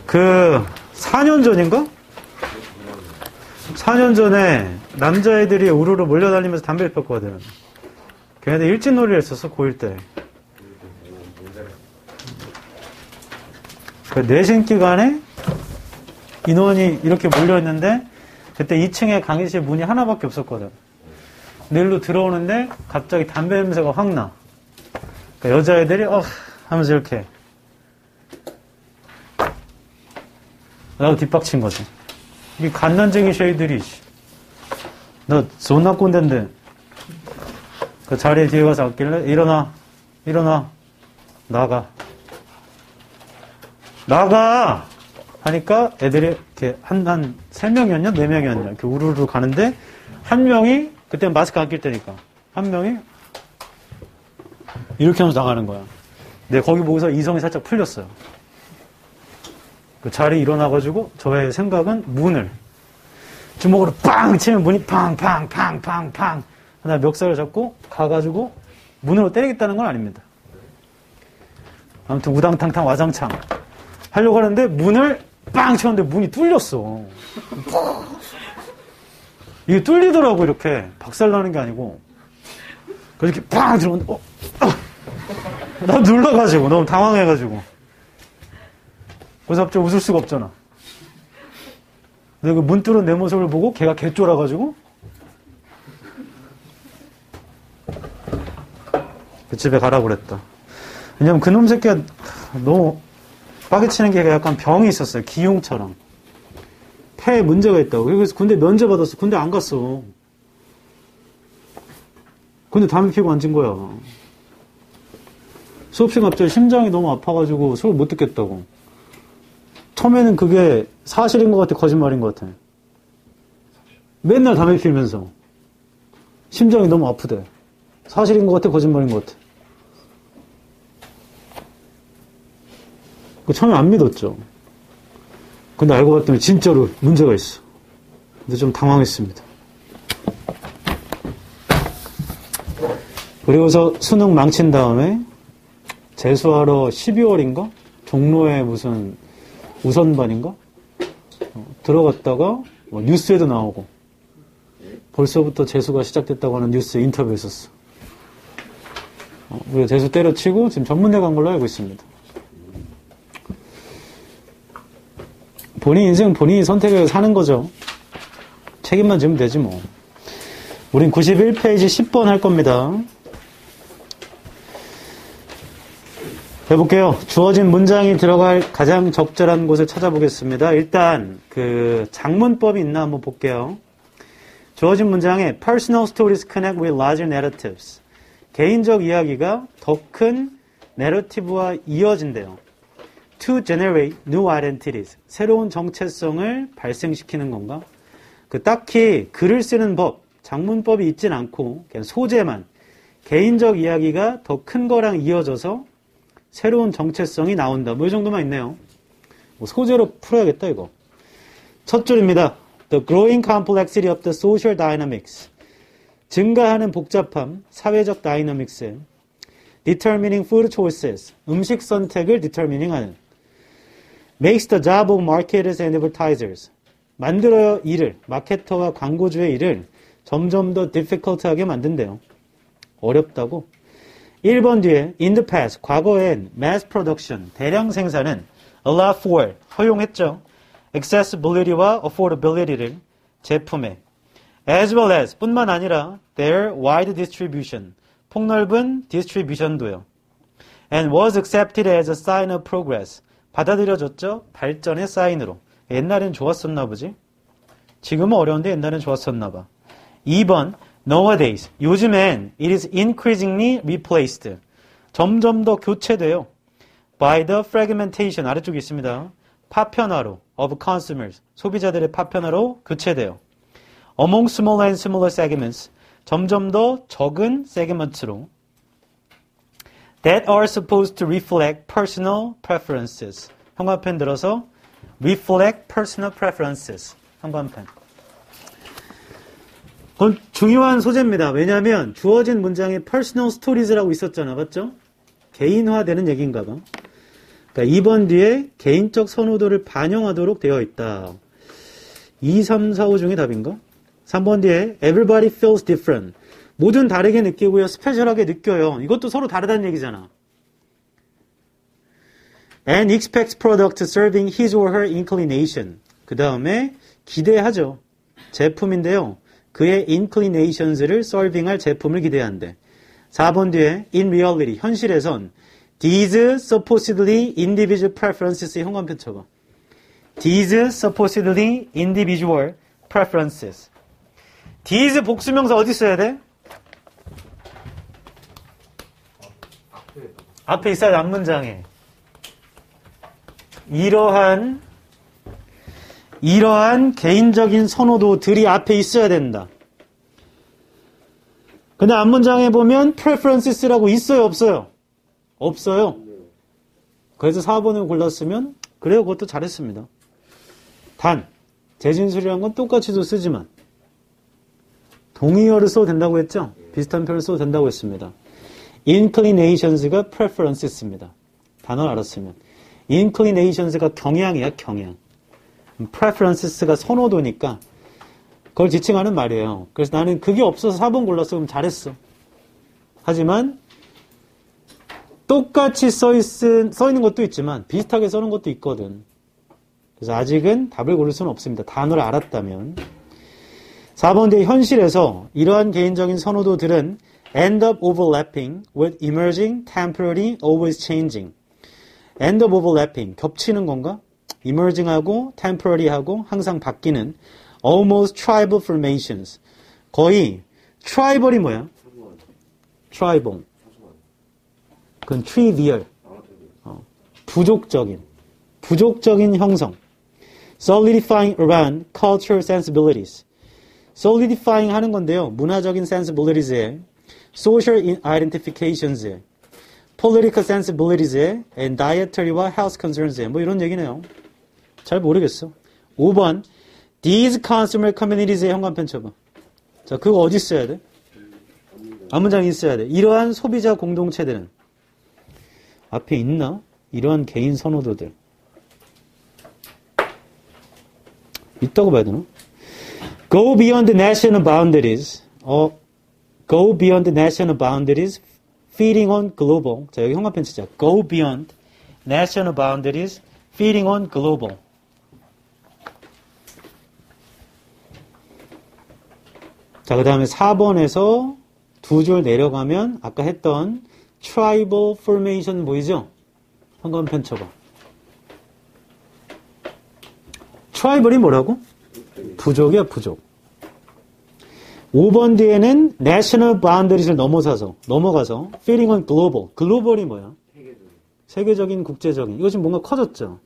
그 4년 전인가? 4년 전에 남자애들이 우르르 몰려다니면서 담배를 폈거든. 걔네들 일진놀이를 했었어, 고1 때. 그 내신 기간에 인원이 이렇게 몰려있는데 그때 2층에 강의실 문이 하나밖에 없었거든. 내일로 들어오는데 갑자기 담배 냄새가 확 나. 그러니까 여자애들이 하면서 이렇게 나도 뒷박친 거지. 이 갓난쟁이 쉐이들이 너 존나 꼰대인데 그 자리에 뒤에 가서 앉길래 일어나 나가 하니까 애들이 이렇게 한 3명이었냐 4명이었냐 이렇게 우르르 가는데 한 명이 그때는 마스크 안 낄 때니까 한 명이 이렇게 하면서 나가는 거야. 근데 거기 보고서 이성이 살짝 풀렸어요. 그 자리에 일어나가지고 저의 생각은 문을 주먹으로 빵 치면 문이 팡팡팡팡팡 하나 멱살을 잡고 가가지고 문으로 때리겠다는 건 아닙니다. 아무튼 우당탕탕 와장창 하려고 하는데 문을 빵 쳤는데 문이 뚫렸어. 이게 뚫리더라고. 이렇게 박살나는 게 아니고 그렇게 빵 들어오는데 나 눌러가지고 너무 당황해가지고 그래서 갑자기 웃을 수가 없잖아. 근데 그 문 뚫은 내 모습을 보고 걔가 개쫄아가지고 그 집에 가라고 그랬다. 왜냐면 그놈 새끼가 너무 빠개치는 게 약간 병이 있었어요. 기흉처럼. 폐에 문제가 있다고. 그래서 군대 면제 받았어. 군대 안 갔어. 근데 담배 피고 앉은 거야. 수업 시간 갑자기 심장이 너무 아파가지고 수업 못 듣겠다고. 처음에는 그게 사실인 것 같아, 거짓말인 것 같아. 맨날 담배 피우면서 심장이 너무 아프대. 사실인 것 같아, 거짓말인 것 같아. 처음에 안 믿었죠. 근데 알고 봤더니 진짜로 문제가 있어. 근데 좀 당황했습니다. 그리고서 수능 망친 다음에 재수하러 12월인가? 종로에 무슨 우선반인가? 들어갔다가 뉴스에도 나오고 벌써부터 재수가 시작됐다고 하는 뉴스 인터뷰했었어. 그래서 재수 때려치고 지금 전문대 간 걸로 알고 있습니다. 본인 인생 본인이 선택해서 사는 거죠. 책임만 지면 되지 뭐. 우린 91페이지 10번 할 겁니다. 해볼게요. 주어진 문장이 들어갈 가장 적절한 곳을 찾아보겠습니다. 일단 그 장문법이 있나 한번 볼게요. 주어진 문장에 personal stories connect with larger narratives. 개인적 이야기가 더 큰 내러티브와 이어진대요. To generate new identities. 새로운 정체성을 발생시키는 건가? 그 딱히 글을 쓰는 법, 장문법이 있진 않고 그냥 소재만 개인적 이야기가 더 큰 거랑 이어져서 새로운 정체성이 나온다. 뭐 이 정도만 있네요. 뭐 소재로 풀어야겠다 이거. 첫 줄입니다. The growing complexity of the social dynamics. 증가하는 복잡함, 사회적 다이너믹스. Determining food choices. 음식 선택을 determining 하는. Makes the job of marketers and advertisers. 만들어야 일을, 마케터와 광고주의 일을 점점 더 difficult하게 만든대요. 어렵다고. 1번 뒤에 in the past, 과거엔 mass production, 대량 생산은 allow for, 허용했죠. accessibility와 affordability를 제품에 as well as, 뿐만 아니라 their wide distribution, 폭넓은 distribution도요. and was accepted as a sign of progress, 받아들여졌죠. 발전의 사인으로. 옛날엔 좋았었나 보지. 지금은 어려운데 옛날엔 좋았었나 봐. 2번 nowadays, 요즘엔 it is increasingly replaced, 점점 더 교체돼요. by the fragmentation, 아래쪽에 있습니다. 파편화로 of consumers, 소비자들의 파편화로 교체돼요. among smaller and smaller segments, 점점 더 적은 세그먼트로 that are supposed to reflect personal preferences. 형광펜 들어서 reflect personal preferences. 형광펜. 그건 중요한 소재입니다. 왜냐하면 주어진 문장에 personal stories라고 있었잖아. 맞죠? 개인화되는 얘기인가 봐. 그러니까 2번 뒤에 개인적 선호도를 반영하도록 되어 있다. 2, 3, 4, 5 중에 답인가? 3번 뒤에 everybody feels different. 모든 다르게 느끼고요. 스페셜하게 느껴요. 이것도 서로 다르다는 얘기잖아. And expects product serving his or her inclination. 그 다음에 기대하죠. 제품인데요. 그의 inclinations를 serving할 제품을 기대한대. 4번 뒤에 in reality, 현실에선 these supposedly individual preferences 현관편 쳐봐. These supposedly individual preferences. these 복수명사 어디 써야 돼? 앞에 있어야 돼, 앞문장에. 이러한 개인적인 선호도들이 앞에 있어야 된다. 근데 앞문장에 보면 preferences라고 있어요, 없어요? 없어요. 그래서 4번을 골랐으면 그래요, 그것도 잘했습니다. 단, 재진술이란 건 똑같이도 쓰지만 동의어를 써도 된다고 했죠? 비슷한 표현을 써도 된다고 했습니다. inclinations가 preferences입니다. 단어를 알았으면. inclinations가 경향이야, 경향. preferences가 선호도니까 그걸 지칭하는 말이에요. 그래서 나는 그게 없어서 4번 골랐어. 그럼 잘했어. 하지만 똑같이 써 있는 것도 있지만 비슷하게 써는 것도 있거든. 그래서 아직은 답을 고를 수는 없습니다. 단어를 알았다면. 4번 뒤에 현실에서 이러한 개인적인 선호도들은 end up overlapping with emerging, temporary, always changing. end up overlapping, 겹치는 건가? emerging하고 temporary하고 항상 바뀌는 almost tribal formations. 거의 tribal이 뭐야? tribal. 그건 trivial. 부족적인 형성. solidifying around cultural sensibilities. solidifying 하는 건데요. 문화적인 sensibilities에, social identifications에, political sensibilities에, and dietary와 health concerns에 뭐 이런 얘기네요. 잘 모르겠어. 5번 these consumer communities의 현관편 쳐봐. 자, 그거 어디 써야 돼? 앞문장에 있어야 돼. 이러한 소비자 공동체들은 앞에 있나? 이러한 개인 선호도들 있다고 봐야 되나? Go beyond the national boundaries. Go beyond the national boundaries, feeding on global. 자, 여기 현관편 치자. Go beyond national boundaries, feeding on global. 자, 그 다음에 4번에서 두 줄 내려가면 아까 했던 tribal formation 보이죠? 현관편 쳐봐. tribal이 뭐라고? 부족이야, 부족. 5번 뒤에는 national boundaries를 넘어가서 feeding on global. global이 뭐야? 세계적인, 국제적인. 이거 지금 뭔가 커졌죠?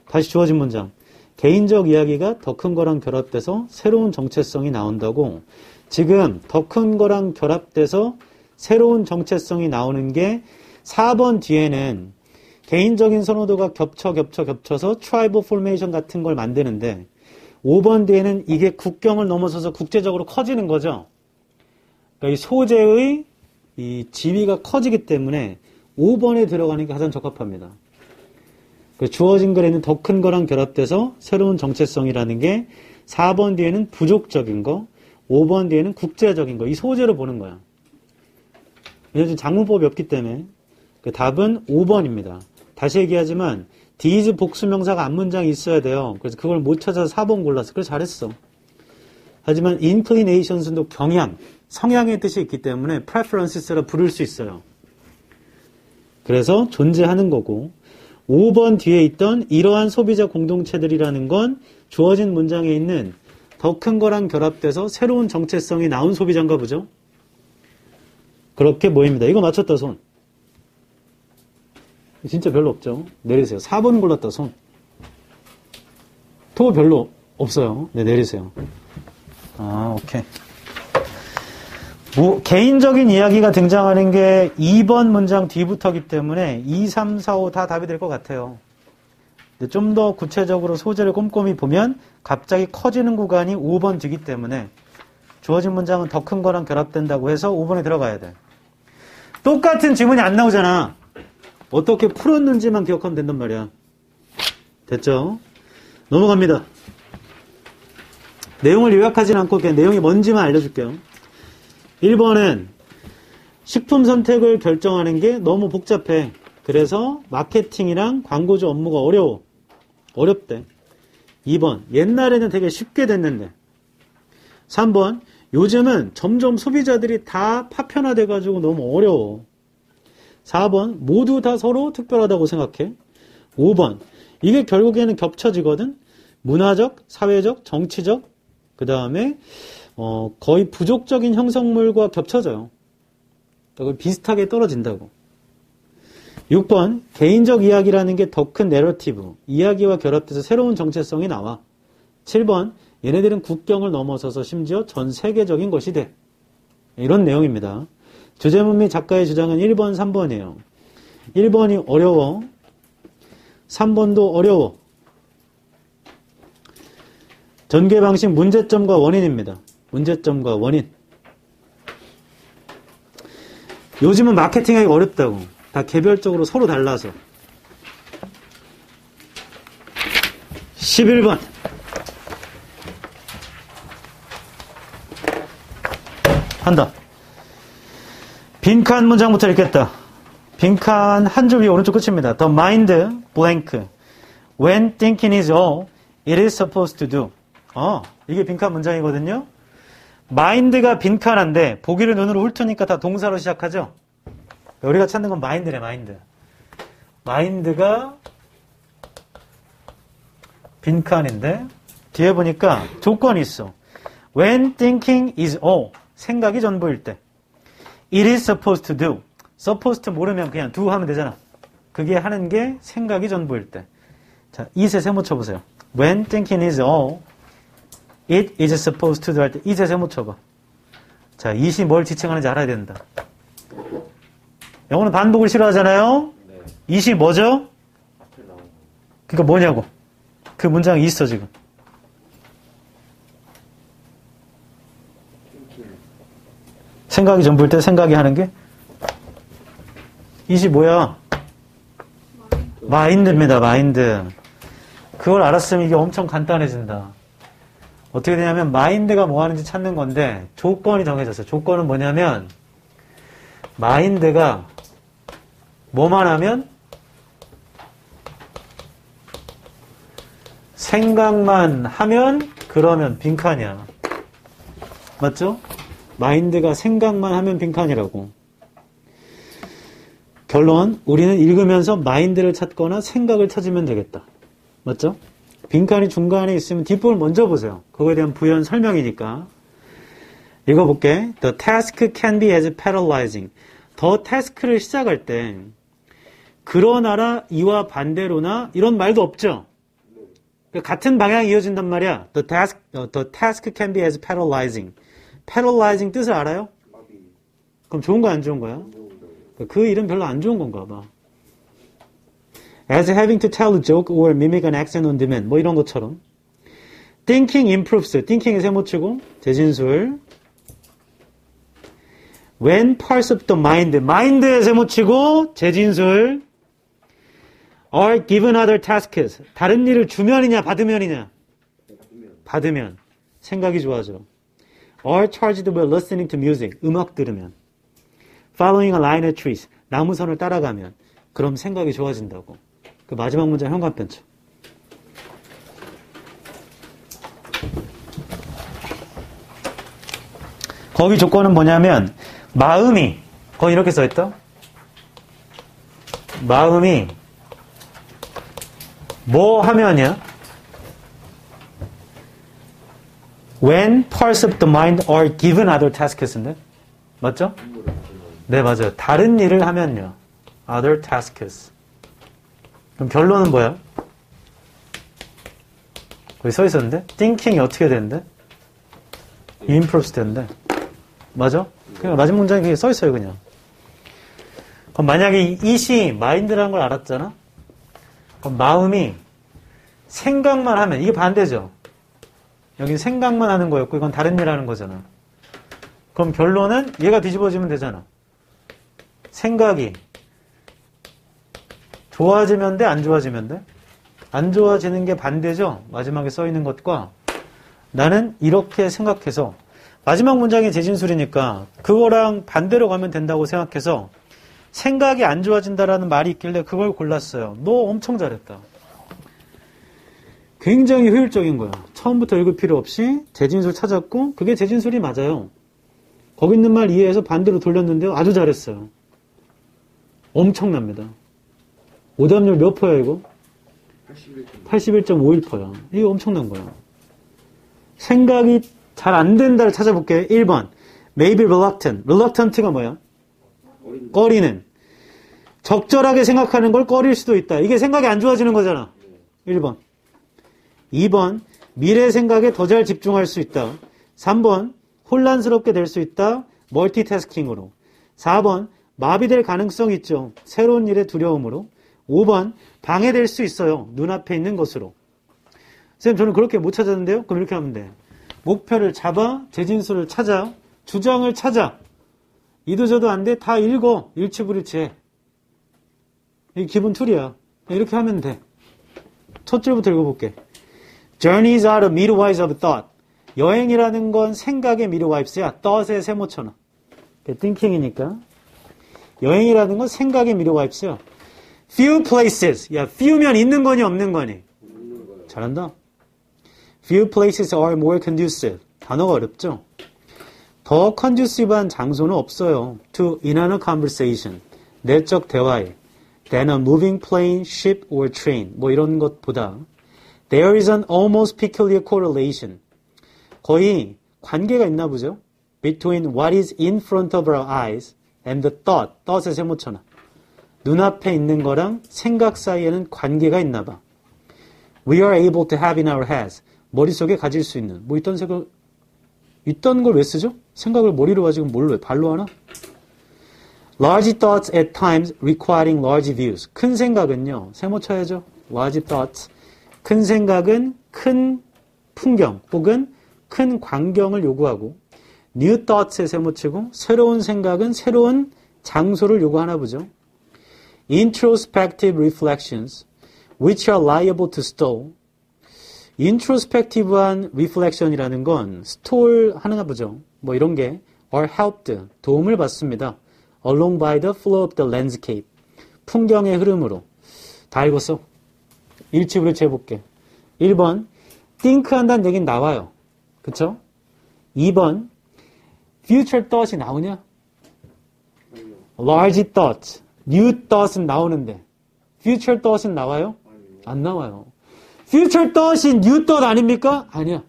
다시 주어진 문장. 개인적 이야기가 더 큰 거랑 결합돼서 새로운 정체성이 나온다고. 지금 더 큰 거랑 결합돼서 새로운 정체성이 나오는 게 4번 뒤에는 개인적인 선호도가 겹쳐서 트라이벌 포메이션 같은 걸 만드는데 5번 뒤에는 이게 국경을 넘어서서 국제적으로 커지는 거죠. 그러니까 이 소재의 이 지위가 커지기 때문에 5번에 들어가는 게 가장 적합합니다. 주어진 글에는 더 큰 거랑 결합돼서 새로운 정체성이라는 게 4번 뒤에는 부족적인 거, 5번 뒤에는 국제적인 거, 이 소재로 보는 거야. 왜냐하면 장문법이 없기 때문에 그 답은 5번입니다. 다시 얘기하지만 these 복수명사가 앞문장에 있어야 돼요. 그래서 그걸 못 찾아서 4번 골랐어. 그래서 잘했어. 하지만 inclinations도 경향, 성향의 뜻이 있기 때문에 preferences라 부를 수 있어요. 그래서 존재하는 거고 5번 뒤에 있던 이러한 소비자 공동체들이라는 건 주어진 문장에 있는 더 큰 거랑 결합돼서 새로운 정체성이 나온 소비자인가 보죠. 그렇게 보입니다. 이거 맞췄다 손. 진짜 별로 없죠. 내리세요. 4번 골랐다 손. 또 별로 없어요. 네, 내리세요. 아, 오케이. 뭐 개인적인 이야기가 등장하는 게 2번 문장 뒤부터기 때문에 2, 3, 4, 5 다 답이 될 것 같아요. 근데 좀 더 구체적으로 소재를 꼼꼼히 보면 갑자기 커지는 구간이 5번 뒤기 때문에 주어진 문장은 더 큰 거랑 결합된다고 해서 5번에 들어가야 돼. 똑같은 지문이 안 나오잖아. 어떻게 풀었는지만 기억하면 된단 말이야. 됐죠? 넘어갑니다. 내용을 요약하진 않고 그냥 내용이 뭔지만 알려줄게요. 1번은 식품 선택을 결정하는 게 너무 복잡해. 그래서 마케팅이랑 광고주 업무가 어렵대. 2번, 옛날에는 되게 쉽게 됐는데. 3번, 요즘은 점점 소비자들이 다 파편화돼가지고 너무 어려워. 4번, 모두 다 서로 특별하다고 생각해. 5번, 이게 결국에는 겹쳐지거든. 문화적, 사회적, 정치적, 그 다음에 거의 부족적인 형성물과 겹쳐져요. 그러니까 비슷하게 떨어진다고. 6번, 개인적 이야기라는 게 더 큰 내러티브, 이야기와 결합돼서 새로운 정체성이 나와. 7번, 얘네들은 국경을 넘어서서 심지어 전 세계적인 것이 돼. 이런 내용입니다. 주제문 및 작가의 주장은 1번, 3번이에요. 1번이 어려워. 3번도 어려워. 전개 방식 문제점과 원인입니다. 문제점과 원인. 요즘은 마케팅하기 어렵다고. 다 개별적으로 서로 달라서. 11번. 한다. 빈칸 문장부터 읽겠다. 빈칸 한 줄 위 오른쪽 끝입니다. The mind blank. When thinking is all it is supposed to do. 이게 빈칸 문장이거든요. 마인드가 빈칸한데 보기를 눈으로 훑으니까 다 동사로 시작하죠. 우리가 찾는 건 마인드래, 마인드. 마인드가 빈칸인데 뒤에 보니까 조건이 있어. When thinking is all. 생각이 전부일 때. It is supposed to do. supposed to 모르면 그냥 do 하면 되잖아. 그게 하는 게 생각이 전부일 때. 자, it에 세모 쳐보세요. When thinking is all, it is supposed to do 할 때 it에 세모 쳐봐. 자, it이 뭘 지칭하는지 알아야 된다. 영어는 반복을 싫어하잖아요. 네. it이 뭐죠? 그러니까 뭐냐고. 그 문장이 있어 지금. 생각이 전부일 때 생각이 하는 게 it이 뭐야? 마인드입니다. 마인드. 그걸 알았으면 이게 엄청 간단해진다. 어떻게 되냐면 마인드가 뭐 하는지 찾는 건데 조건이 정해졌어요. 조건은 뭐냐면 마인드가 뭐만 하면 생각만 하면 그러면 빈칸이야. 맞죠? 마인드가 생각만 하면 빈칸이라고. 결론, 우리는 읽으면서 마인드를 찾거나 생각을 찾으면 되겠다. 맞죠? 빈칸이 중간에 있으면 뒷부분을 먼저 보세요. 그거에 대한 부연 설명이니까. 읽어볼게. The task can be as paralyzing. The task를 시작할 때 그러나라 이와 반대로나 이런 말도 없죠. 같은 방향이 이어진단 말이야. The task can be as paralyzing. paralyzing 뜻을 알아요? 그럼 좋은 거야, 안 좋은 거야? 그 일은 별로 안 좋은 건가 봐. As having to tell a joke or mimic an accent on demand. 뭐 이런 것처럼. Thinking improves. thinking에 세모치고 재진술. When parts of the mind. mind에 세모치고 재진술. Are given other tasks. 다른 일을 주면이냐 받으면이냐? 받으면. 생각이 좋아져. Are charged with listening to music. 음악 들으면. Following a line of trees. 나무선을 따라가면. 그럼 생각이 좋아진다고. 그 마지막 문장 현관편처. 거기 조건은 뭐냐면 마음이 거기 이렇게 써있다. 마음이 뭐 하면이야? When parts of the mind are given other tasks인데 맞죠? 네 맞아요. 다른 일을 하면요. Other tasks. 그럼 결론은 뭐야? 거기 써 있었는데 thinking이 어떻게 되는데? improves 되는데 맞아? 그냥 마지막 문장에 그게 써 있어요 그냥. 그럼 만약에 it이 mind라는 걸 알았잖아? 그럼 마음이 생각만 하면 이게 반대죠. 여기 생각만 하는 거였고 이건 다른 일 하는 거잖아. 그럼 결론은 얘가 뒤집어지면 되잖아. 생각이 좋아지면 돼, 안 좋아지면 돼? 안 좋아지는 게 반대죠? 마지막에 써 있는 것과 나는 이렇게 생각해서 마지막 문장이 재진술이니까 그거랑 반대로 가면 된다고 생각해서 생각이 안 좋아진다라는 말이 있길래 그걸 골랐어요. 너 엄청 잘했다. 굉장히 효율적인 거야. 처음부터 읽을 필요 없이 재진술 찾았고 그게 재진술이 맞아요. 거기 있는 말 이해해서 반대로 돌렸는데요. 아주 잘했어요. 엄청납니다. 오답률 몇 퍼야 이거? 81.51%야. 이거 엄청난 거야. 생각이 잘 안 된다를 찾아볼게요. 1번. Maybe reluctant. reluctant가 뭐야? 꺼리는. 적절하게 생각하는 걸 꺼릴 수도 있다. 이게 생각이 안 좋아지는 거잖아. 1번. 2번. 미래 생각에 더 잘 집중할 수 있다. 3번. 혼란스럽게 될 수 있다. 멀티태스킹으로. 4번. 마비될 가능성이 있죠. 새로운 일의 두려움으로. 5번. 방해될 수 있어요. 눈앞에 있는 것으로. 선생님 저는 그렇게 못 찾았는데요. 그럼 이렇게 하면 돼. 목표를 잡아. 재진술을 찾아. 주장을 찾아. 이도저도 안 돼. 다 읽어. 일치불일치해. 이게 기본 툴이야. 이렇게 하면 돼. 첫 줄부터 읽어볼게. Journeys are the midwives of thought. 여행이라는 건 생각의 midwifes야. thought의 세모처럼. thinking이니까. 여행이라는 건 생각의 midwifes야. Few places. 야, few면 있는 거니 없는 거니? 잘한다. Few places are more conducive. 단어가 어렵죠? 더 conducive한 장소는 없어요. To inner conversation. 내적 대화에. Than a moving plane, ship, or train. 뭐 이런 것보다. There is an almost peculiar correlation. 거의 관계가 있나 보죠? Between what is in front of our eyes and the thought. thought의 세모처럼. 눈앞에 있는 거랑 생각 사이에는 관계가 있나 봐. We are able to have in our heads. 머릿속에 가질 수 있는. 뭐 있던 생각, 있던 걸 왜 쓰죠? 생각을 머리로 가지고 뭘로 해? 발로 하나? Large thoughts at times requiring large views. 큰 생각은요. 세모 쳐야죠. Large thoughts. 큰 생각은 큰 풍경 혹은 큰 광경을 요구하고 New thoughts에 세모 치고 새로운 생각은 새로운 장소를 요구하나 보죠. Introspective reflections which are liable to stall. introspective한 reflection이라는 건 stall 하나 보죠. 뭐 이런 게 are helped. 도움을 받습니다. along by the flow of the landscape. 풍경의 흐름으로. 다 읽었어? 일치불일치 해볼게. 1번 think 한다는 얘기는 나와요. 그쵸? 2번 future thought이 나오냐? large thought, new thought은 나오는데 future thought은 나와요? 안 나와요. future thought이 new thought 아닙니까? 아니야.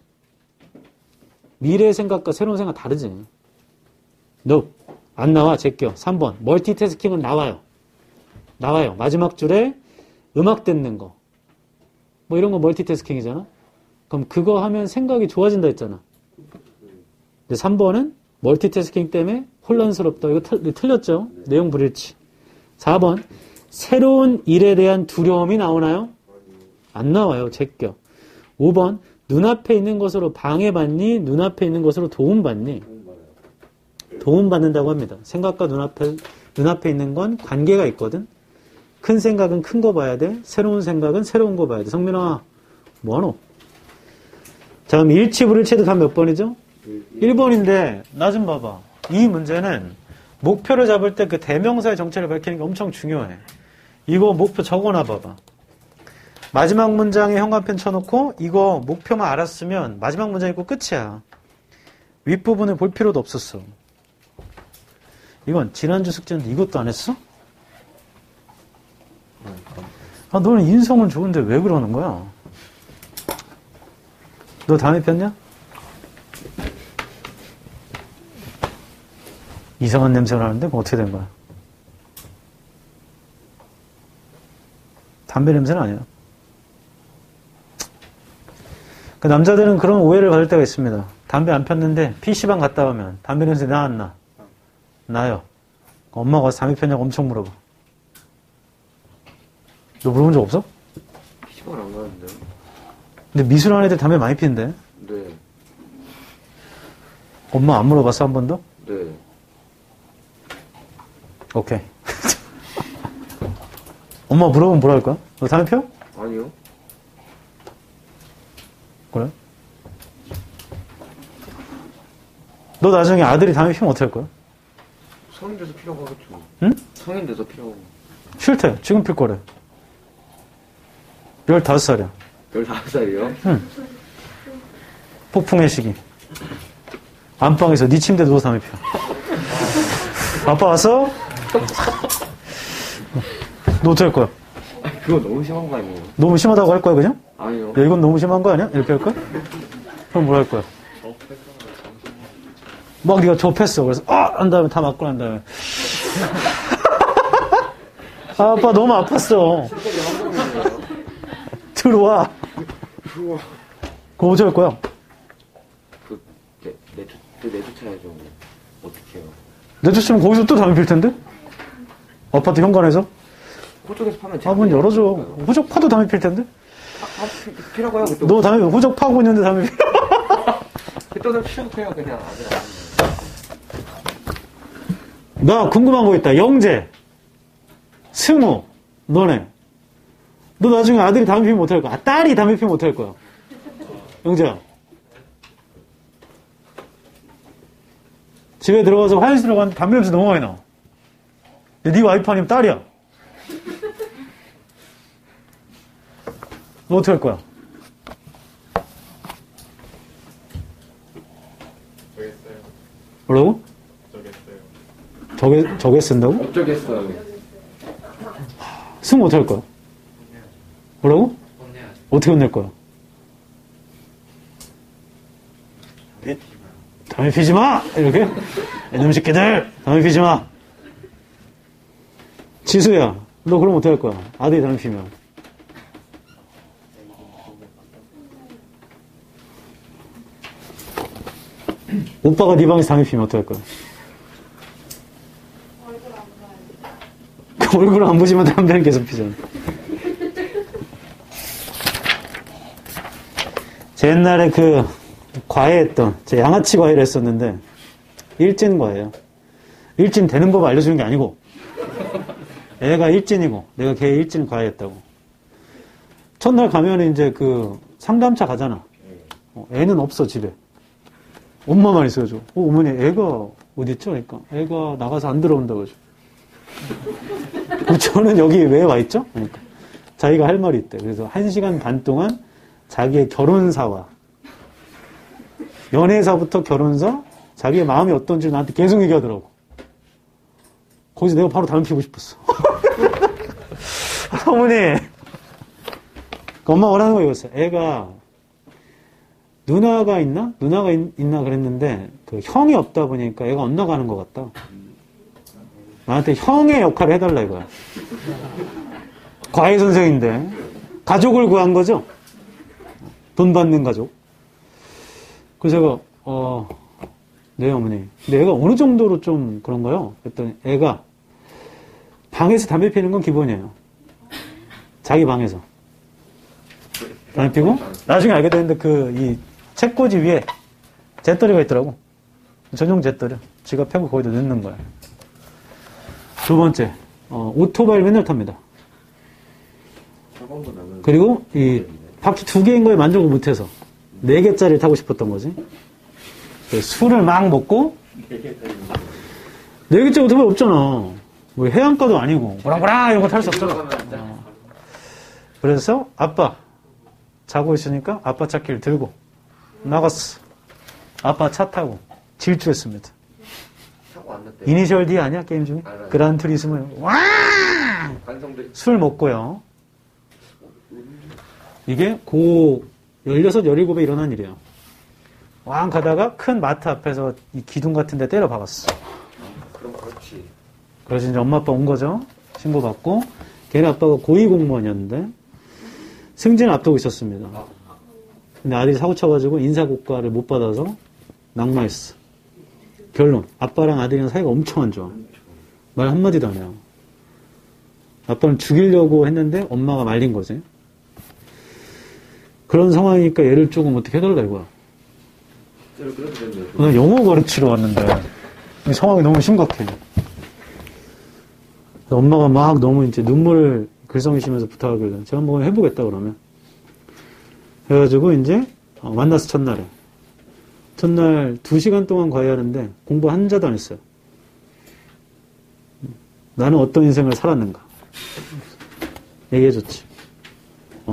미래의 생각과 새로운 생각 다르지. no. 안 나와. 제껴. 3번 멀티태스킹은 나와요. 나와요. 마지막 줄에 음악 듣는 거. 뭐 이런 거 멀티태스킹이잖아. 그럼 그거 하면 생각이 좋아진다 했잖아. 근데 3번은 멀티태스킹 때문에 혼란스럽다. 이거 틀렸죠? 내용 불일치. 4번 새로운 일에 대한 두려움이 나오나요? 안 나와요. 제껴. 5번 눈앞에 있는 것으로 방해받니? 눈앞에 있는 것으로 도움받니? 도움받는다고 합니다. 생각과 눈앞에 있는 건 관계가 있거든. 큰 생각은 큰 거 봐야 돼. 새로운 생각은 새로운 거 봐야 돼. 성민아, 뭐하노? 자, 그럼 일치불일치도 다 몇 번이죠? 1번인데 나 좀 봐봐. 이 문제는 목표를 잡을 때 그 대명사의 정체를 밝히는 게 엄청 중요해. 이거 목표 적어놔 봐봐. 마지막 문장에 현관펜 쳐놓고 이거 목표만 알았으면 마지막 문장 읽고 끝이야. 윗부분을 볼 필요도 없었어. 이건 지난주 숙제인데 이것도 안 했어? 아, 너는 인성은 좋은데 왜 그러는 거야? 너 담배 폈냐? 이상한 냄새가 나는데 뭐 어떻게 된 거야? 담배 냄새는 아니야. 그 남자들은 그런 오해를 받을 때가 있습니다. 담배 안 폈는데 PC방 갔다 오면 담배 냄새 나 안 나? 나요. 엄마가 와서 담배 폈냐고 엄청 물어봐. 너 물어본 적 없어? PC방 안 가는데. 근데 미술하는 애들 담배 많이 피는데? 네. 엄마 안 물어봤어 한 번도? 네. 오케이. 엄마 물어보면 뭐라 할 거야? 너 담배 피워? 아니요. 그래? 너 나중에 아들이 담배 피우면 어떡할 거야? 성인 돼서 피라고 하겠죠. 응? 성인 돼서 피라고. 싫대. 지금 필 거래. 15살이야. 15살이요? 응. 폭풍의 시기. 안방에서 네 침대에 누워서 담배 피워. 아빠 왔어? 너 어떡할 거야? 그거 너무 심한 거 아니에요? 너무 심하다고 할 거야, 그냥? 아니요. 야, 이건 너무 심한 거 아니야? 이렇게 할 거야? 그럼 뭐라 할 거야? 막 네가 접했어. 그래서 한 다음에 다 맞고 난 다음에 아빠 너무 아팠어. 들어와. 그럼 어쩔 거야? 내쫓아야죠. 어떡해요? 내쫓으면 거기서 또 담배 필 텐데? 아파트 현관에서? 호적에서 파면 문 열어줘. 호적 파도 담배 필 텐데? 피라고 해요. 너 담배 호적 파고 있는데 담배 필? 그때는 피라고 해요. 그냥. 나 궁금한 거 있다. 영재, 승우, 너네. 너 나중에 아들이 담배 피우면 어떡할 거야? 딸이 담배 피우면 어떡할 거야? 영재야. 집에 들어가서 화장실 들어가는데 담배 냄새 너무 많이 나. 네 와이프 아니면 딸이야. 너 어떡할 거야? 저겠어요. 뭐라고? 저겠어요. 저게 쓴다고? 어쩌겠어요. 승우 어떡할 거야? 뭐라고? 어떻게 혼낼 거야? 담배 피지 마! 이렇게? 이놈 새끼들! 담배 피지 마! 지수야, 너 그럼 어떡할 거야? 아들이 담배 피면. 오빠가 네 방에서 담배 피면 어떡할 거야? 그 얼굴 안 보지만 담배는 계속 피잖아. 제 옛날에 과외했던, 제 양아치 과외를 했었는데, 일진 과외예요. 일진 되는 법 알려주는 게 아니고, 애가 일진이고, 내가 걔 일진 과외했다고. 첫날 가면 이제 상담차 가잖아. 애는 없어, 집에. 엄마만 있어야죠. 어머니, 애가 어딨죠? 그러니까, 애가 나가서 안 들어온다고 하죠. 저는 여기 왜 와 있죠? 그러니까, 자기가 할 말이 있대. 그래서 1시간 반 동안 자기의 결혼사와 연애사부터 결혼사, 자기의 마음이 어떤지 나한테 계속 얘기하더라고. 거기서 내가 바로 담배 피우고 싶었어. 어머니, 엄마 원하는 거 이거였어. 애가 누나가 있나? 누나가 있나 그랬는데 형이 없다 보니까 애가 엇나가는 것 같다. 나한테 형의 역할을 해달라 이거야. 과외 선생인데 가족을 구한 거죠. 돈 받는 가족. 그래서 제가 네 어머니. 근데 애가 어느 정도로 좀 그런가요? 그랬더니 애가 방에서 담배 피우는 건 기본이에요. 자기 방에서 담배 피고 나중에 알게 됐는데 이 책꽂이 위에 잿더리가 있더라고. 전용 잿더리. 지가 패고 거기다 넣는 거야. 두 번째, 오토바이를 맨날 탑니다. 그리고 이 바퀴 2개인 거에 만족을 못해서 4개짜리를 타고 싶었던 거지. 술을 막 먹고 4개짜리 오토바이 없잖아. 뭐 해안가도 아니고 보랑보랑 이런 거 탈 수 없잖아. 그래서 아빠 자고 있으니까 아빠 차키를 들고 나갔어. 아빠 차 타고 질주했습니다. 이니셜 D 아니야 게임 중에? 그란 투리스모. 와! 술 먹고요. 이게 16, 17에 일어난 일이에요. 왕 가다가 큰 마트 앞에서 이 기둥 같은 데 때려 박았어. 그럼 그렇지. 그래서 이제 엄마 아빠 온 거죠. 신고받고. 걔네 아빠가 고위공무원이었는데 승진을 앞두고 있었습니다. 근데 아들이 사고 쳐가지고 인사고과를 못 받아서 낙마했어. 결론. 아빠랑 아들이랑 사이가 엄청 안 좋아. 말 한마디도 안 해요. 아빠는 죽이려고 했는데 엄마가 말린 거지. 그런 상황이니까 얘를 조금 어떻게 해달라 이거야. 나 영어 가르치러 왔는데 이 상황이 너무 심각해. 엄마가 막 너무 이제 눈물을 글썽이시면서 부탁하길래 제가 한번 해보겠다 그러면. 해가지고 이제 만났어 첫날에. 첫날 2시간 동안 과외하는데 공부 한 자도 안 했어요. 나는 어떤 인생을 살았는가. 얘기해줬지.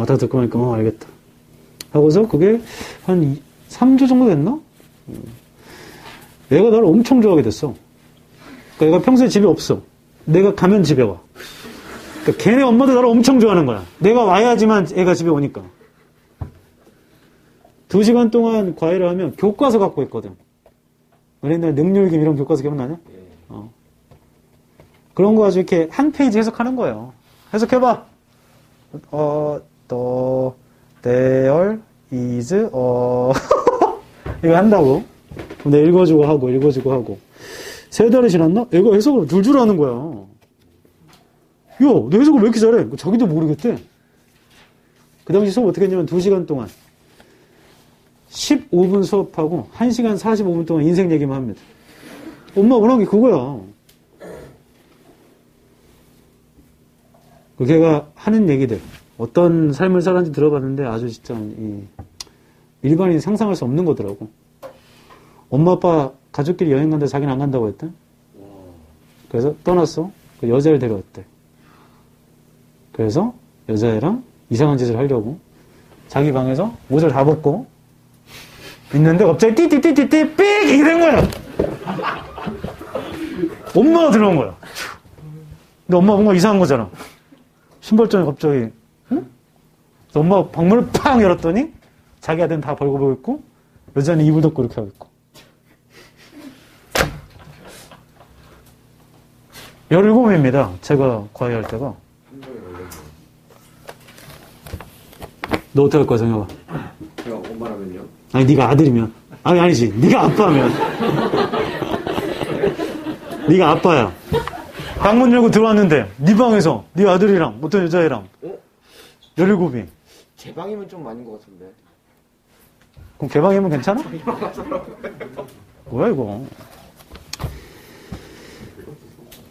다 듣고 나니까 알겠다. 하고서 그게 한 3주 정도 됐나? 얘가 나를 엄청 좋아하게 됐어. 그러니까 얘가 평소에 집에 없어. 내가 가면 집에 와. 그러니까 걔네 엄마도 나를 엄청 좋아하는 거야. 내가 와야지만 애가 집에 오니까. 2시간 동안 과외를 하면 교과서 갖고 있거든. 우리 옛날에 능률김 이런 교과서 기억나냐? 그런 거 가지고 이렇게 한 페이지 해석하는 거예요. 해석해봐. there is, 이거 한다고. 근데 읽어주고 하고. 3달이 지났나? 애가 해석을 줄줄 하는 거야. 야, 너 해석을 왜 이렇게 잘해? 자기도 모르겠대. 그 당시 수업 어떻게 했냐면 2시간 동안 15분 수업하고 1시간 45분 동안 인생 얘기만 합니다. 엄마 원하는 게 그거야. 걔가 하는 얘기들, 어떤 삶을 살았는지 들어봤는데 아주 진짜 일반인이 상상할 수 없는 거더라고. 엄마 아빠 가족끼리 여행 간다 자기는 안 간다고 했대. 그래서 떠났어. 그 여자를 데려왔대. 그래서 여자애랑 이상한 짓을 하려고 자기 방에서 옷을 다 벗고 있는데 갑자기 띠띠띠띠띠 삑! 이게 된 거야. 엄마가 들어온 거야. 근데 엄마가 뭔가 이상한 거잖아. 신발장에 갑자기, 응? 그래서 엄마가 방문을 팡 열었더니 자기 아들은 다 벌고 있고 여자는 이불 덮고 이렇게 하고 있고. 17입니다. 제가 과외할 때가. 너 어떻게 할 거야, 정혁아? 제가 엄마라면요? 아니, 네가 아들이면. 아니지. 네가 아빠면. 네가 아빠야. 방문 열고 들어왔는데 네 방에서 네 아들이랑 어떤 여자애랑 17이. 제 방이면 좀 많은 것 같은데. 그럼 걔 방이면 괜찮아? 뭐야 이거.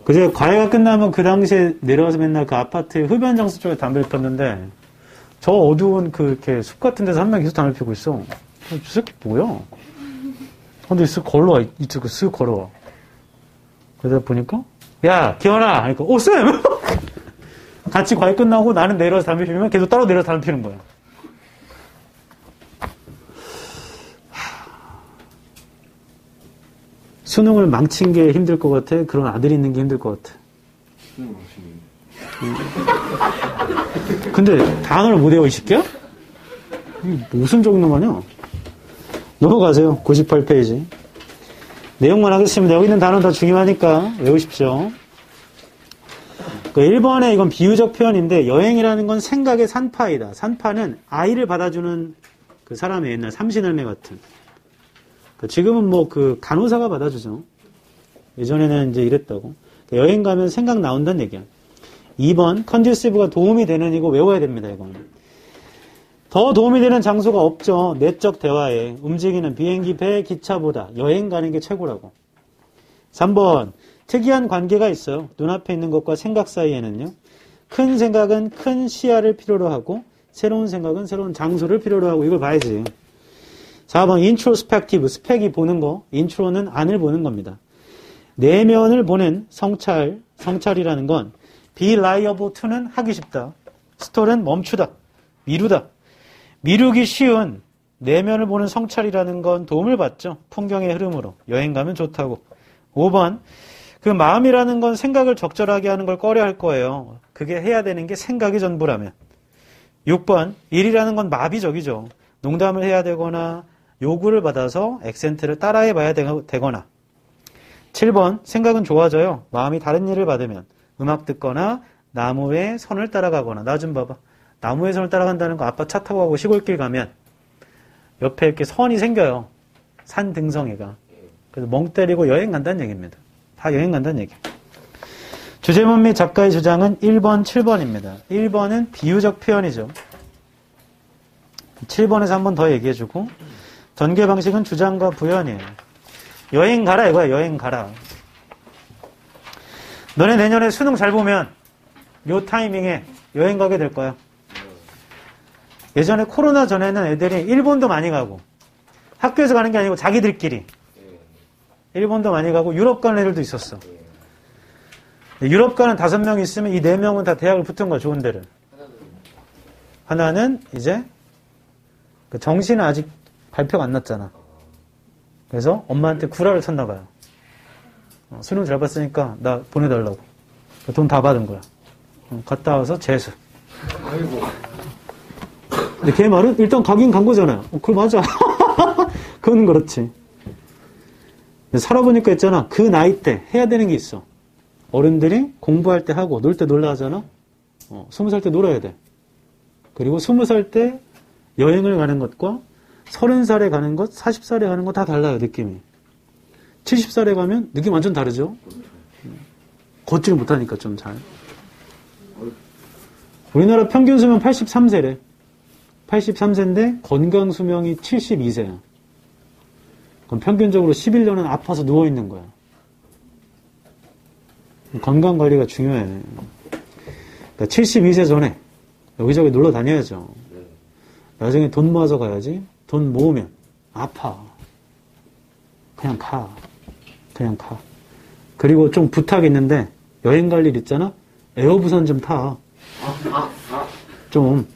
그제 과외가 끝나면 그 당시에 내려와서 맨날 그 아파트 흡연 장소 쪽에 담배를 폈는데 저 어두운 그 이렇게 숲 같은 데서 한 명 계속 담배 피고 있어. 저 새끼 뭐야? 근데 쓱 걸러와. 이쪽으로 쓱 걸어와. 그러다 보니까 야 기현아 그러니까 쌤! 같이 과외 끝나고 나는 내려와서 담배 피우면 계속 따로 내려와서 담배 피우는 거야. 수능을 망친 게 힘들 것 같아? 그런 아들이 있는 게 힘들 것 같아? 수능 망치는. 근데 단어를 못 외워 이 새끼야? 무슨 적는 거냐? 넘어가세요. 98페이지. 내용만 하겠습니다. 여기 있는 단어는 더 중요하니까 외우십시오. 그 1번에 이건 비유적 표현인데 여행이라는 건 생각의 산파이다. 산파는 아이를 받아주는 그 사람의 옛날 삼신할매 같은. 지금은 뭐 그 간호사가 받아주죠. 예전에는 이제 이랬다고. 여행 가면 생각 나온다는 얘기야. 2번 컨듀시브가 도움이 되는 이거 외워야 됩니다. 이건. 더 도움이 되는 장소가 없죠. 내적 대화에. 움직이는 비행기, 배, 기차보다 여행 가는 게 최고라고. 3번 특이한 관계가 있어요. 눈앞에 있는 것과 생각 사이에는요. 큰 생각은 큰 시야를 필요로 하고 새로운 생각은 새로운 장소를 필요로 하고 이걸 봐야지. 4번 인트로스펙티브, 스펙이 보는 거, 인트로는 안을 보는 겁니다. 내면을 보는 성찰이라는 건 be liable to는 하기 쉽다. 스톨은 멈추다, 미루다. 미루기 쉬운 내면을 보는 성찰이라는 건 도움을 받죠. 풍경의 흐름으로. 여행 가면 좋다고. 5번 그 마음이라는 건 생각을 적절하게 하는 걸 꺼려 할 거예요. 그게 해야 되는 게 생각이 전부라면. 6번 일이라는 건 마비적이죠. 농담을 해야 되거나 요구를 받아서 액센트를 따라해 봐야 되거나. 7번 생각은 좋아져요. 마음이 다른 일을 받으면. 음악 듣거나 나무의 선을 따라가거나. 나 좀 봐봐. 나무의 선을 따라간다는 거 아빠 차 타고 가고 시골길 가면 옆에 이렇게 선이 생겨요. 산 등성이가. 그래서 멍 때리고 여행 간다는 얘기입니다. 다 여행 간다는 얘기. 주제문 및 작가의 주장은 1번, 7번입니다. 1번은 비유적 표현이죠. 7번에서 한 번 더 얘기해주고 전개 방식은 주장과 부연이에요. 여행 가라 이거야. 여행 가라. 너네 내년에 수능 잘 보면 요 타이밍에 여행 가게 될 거야. 예전에 코로나 전에는 애들이 일본도 많이 가고 학교에서 가는 게 아니고 자기들끼리 일본도 많이 가고 유럽 가는 애들도 있었어. 유럽 가는 5명 있으면 이 4명은 다 대학을 붙은 거야, 좋은 데를. 하나는 이제 그 정시는 아직 발표가 안 났잖아. 그래서 엄마한테 구라를 쳤나 봐요. 수능 잘 봤으니까 나 보내달라고. 돈 다 받은 거야. 갔다 와서 재수. 아이고. 근데 걔 말은 일단 가긴 간 거잖아요. 그걸 맞아. 그건 그렇지. 근데 살아보니까 있잖아. 그 나이 때 해야 되는 게 있어. 어른들이 공부할 때 하고 놀 때 놀라 하잖아. 20살 때 놀아야 돼. 그리고 20살 때 여행을 가는 것과 30살에 가는 것, 40살에 가는 것 다 달라요, 느낌이. 70살에 가면 느낌 완전 다르죠? 걷지를 못하니까 좀 잘. 우리나라 평균 수명 83세래. 83세인데 건강 수명이 72세야. 그럼 평균적으로 11년은 아파서 누워있는 거야. 건강 관리가 중요해. 그러니까 72세 전에 여기저기 놀러 다녀야죠. 나중에 돈 모아서 가야지. 돈 모으면 아파. 그냥 가. 그냥 가. 그리고 좀 부탁이 있는데 여행 갈 일 있잖아? 에어부산 좀 타. 좀.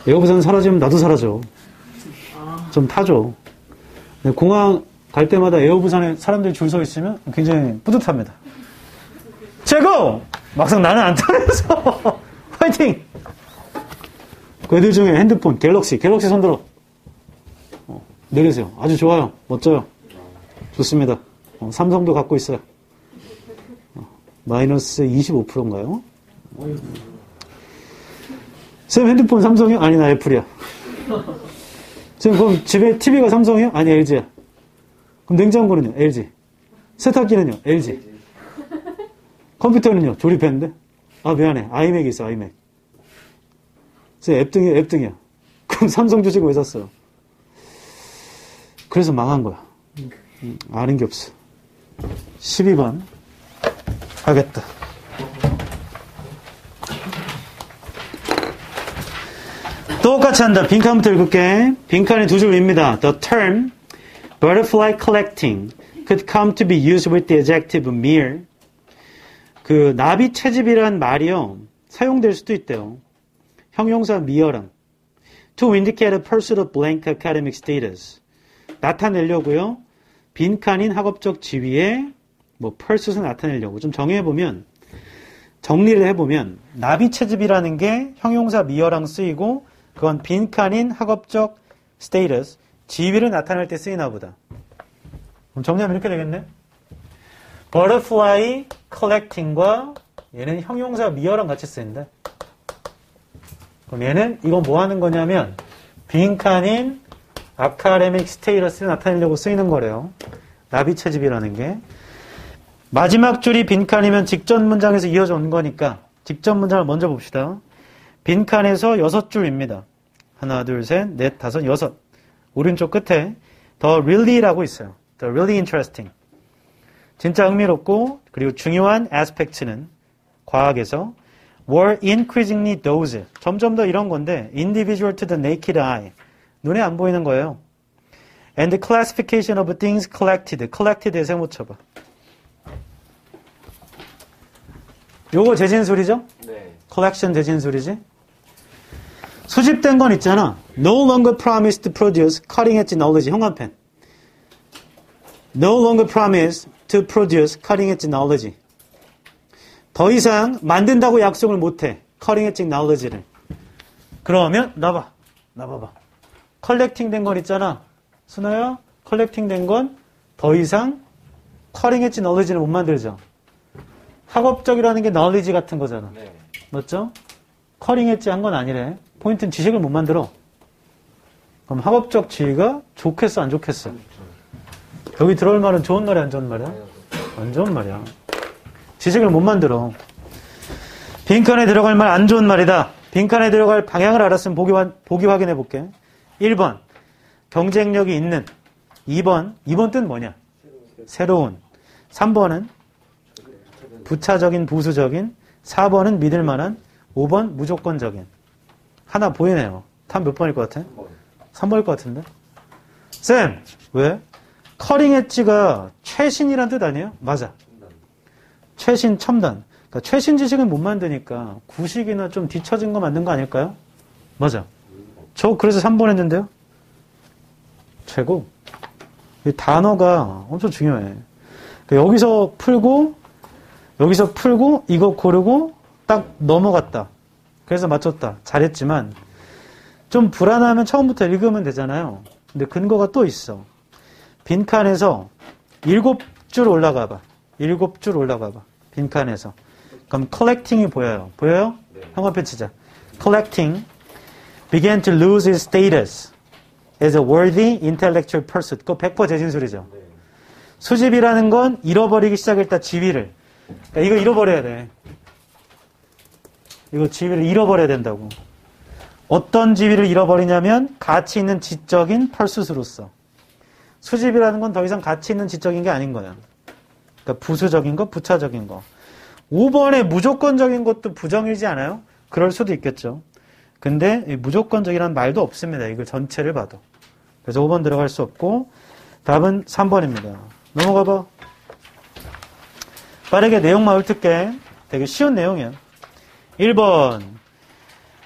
에어부산 사라지면 나도 사라져. 좀 타줘. 공항 갈 때마다 에어부산에 사람들이 줄 서 있으면 굉장히 뿌듯합니다. 최고! 막상 나는 안 타면서 화이팅! 그 애들 중에 핸드폰, 갤럭시 손들어. 내리세요. 아주 좋아요. 멋져요. 좋습니다. 삼성도 갖고 있어요. 마이너스 25%인가요? 쌤 핸드폰 삼성이요? 아니, 나 애플이야. 쌤, 그럼 집에 TV가 삼성이요? 아니, LG야. 그럼 냉장고는요? LG. 세탁기는요? LG. 컴퓨터는요? 조립했는데? 아, 미안해. 아이맥이 있어, 아이맥. 쌤, 앱등이야. 그럼 삼성 주식 왜 샀어요? 그래서 망한 거야. 아는 게 없어. 12번. 하겠다. 똑같이 한다. 빈칸부터 읽을게. 빈칸이 2줄 위입니다. The term butterfly collecting could come to be used with the adjective mere. 그 나비 채집이란 말이요. 사용될 수도 있대요. 형용사 mere랑. To indicate a pursuit of blank academic status. 나타내려고요. 빈칸인 학업적 지위에 뭐 pursuit을 나타내려고. 좀 정의해보면, 정리를 해보면 나비 채집이라는 게 형용사 mere랑 쓰이고 그건 빈칸인 학업적 status, 지위를 나타낼 때 쓰이나 보다. 그럼 정리하면 이렇게 되겠네. butterfly collecting과 얘는 형용사 mere랑 같이 쓰인다. 그럼 얘는 이건 뭐 하는 거냐면 빈칸인 academic status를 나타내려고 쓰이는 거래요. 나비 채집이라는 게. 마지막 줄이 빈칸이면 직전 문장에서 이어져 온 거니까 직전 문장을 먼저 봅시다. 빈칸에서 6줄입니다. 하나, 둘, 셋, 넷, 다섯, 여섯. 오른쪽 끝에 the really라고 있어요. the really interesting. 진짜 흥미롭고 그리고 중요한 aspect는 과학에서 were increasingly those. 점점 더 이런 건데 individual to the naked eye. 눈에 안 보이는 거예요. And the classification of things collected. collected에 세모 쳐봐. 요거 재진술이죠? 네. collection 재진술이지? 수집된 건 있잖아. No longer promise to produce cutting edge knowledge. 형광펜. No longer promise to produce cutting edge knowledge. 더 이상 만든다고 약속을 못해. cutting edge knowledge를. 그러면 나봐봐. 컬렉팅 된 건 있잖아. 순아야, 컬렉팅 된 건 더 이상 cutting edge knowledge를 못 만들죠. 학업적이라는 게 knowledge 같은 거잖아. 네. 맞죠? 커링 엣지 한 건 아니래. 포인트는 지식을 못 만들어. 그럼 학업적 지위가 좋겠어, 안 좋겠어? 여기 들어올 말은 좋은 말이야, 안 좋은 말이야? 안 좋은 말이야. 지식을 못 만들어. 빈칸에 들어갈 말 안 좋은 말이다. 빈칸에 들어갈 방향을 알았으면 보기 확인해 볼게. 1번, 경쟁력이 있는. 2번 뜻 뭐냐? 새로운. 3번은 부차적인, 부수적인. 4번은 믿을 만한, 5번 무조건적인. 하나 보이네요. 답 몇 번일 것 같아? 3번일 것 같은데? 쌤! 왜? 커링 엣지가 최신이란 뜻 아니에요? 맞아. 최신, 첨단. 그러니까 최신 지식은 못 만드니까 구식이나 좀 뒤처진 거 만든 거 아닐까요? 맞아. 저 그래서 3번 했는데요. 최고. 이 단어가 엄청 중요해. 그러니까 여기서 풀고 이거 고르고 딱 넘어갔다. 그래서 맞췄다. 잘했지만 좀 불안하면 처음부터 읽으면 되잖아요. 근데 근거가 또 있어. 빈칸에서 7줄 올라가 봐. 7줄 올라가 봐. 빈칸에서. 그럼 collecting이 보여요. 보여요? 네. 형광펜 치자. collecting began to lose its status as a worthy intellectual pursuit. 그거 100% 제 진술이죠. 네. 수집이라는 건 잃어버리기 시작했다. 지위를. 그러니까 이거 잃어버려야 돼. 이거 지위를 잃어버려야 된다고. 어떤 지위를 잃어버리냐면 가치 있는 지적인 펄수스로서. 수집이라는 건 더 이상 가치 있는 지적인 게 아닌 거야. 그러니까 부수적인 거, 부차적인 거. 5번에 무조건적인 것도 부정이지 않아요? 그럴 수도 있겠죠. 근데 이 무조건적이라는 말도 없습니다. 이걸 전체를 봐도. 그래서 5번 들어갈 수 없고 답은 3번입니다. 넘어가 봐. 빠르게 내용만 훑을게. 되게 쉬운 내용이야. 1번.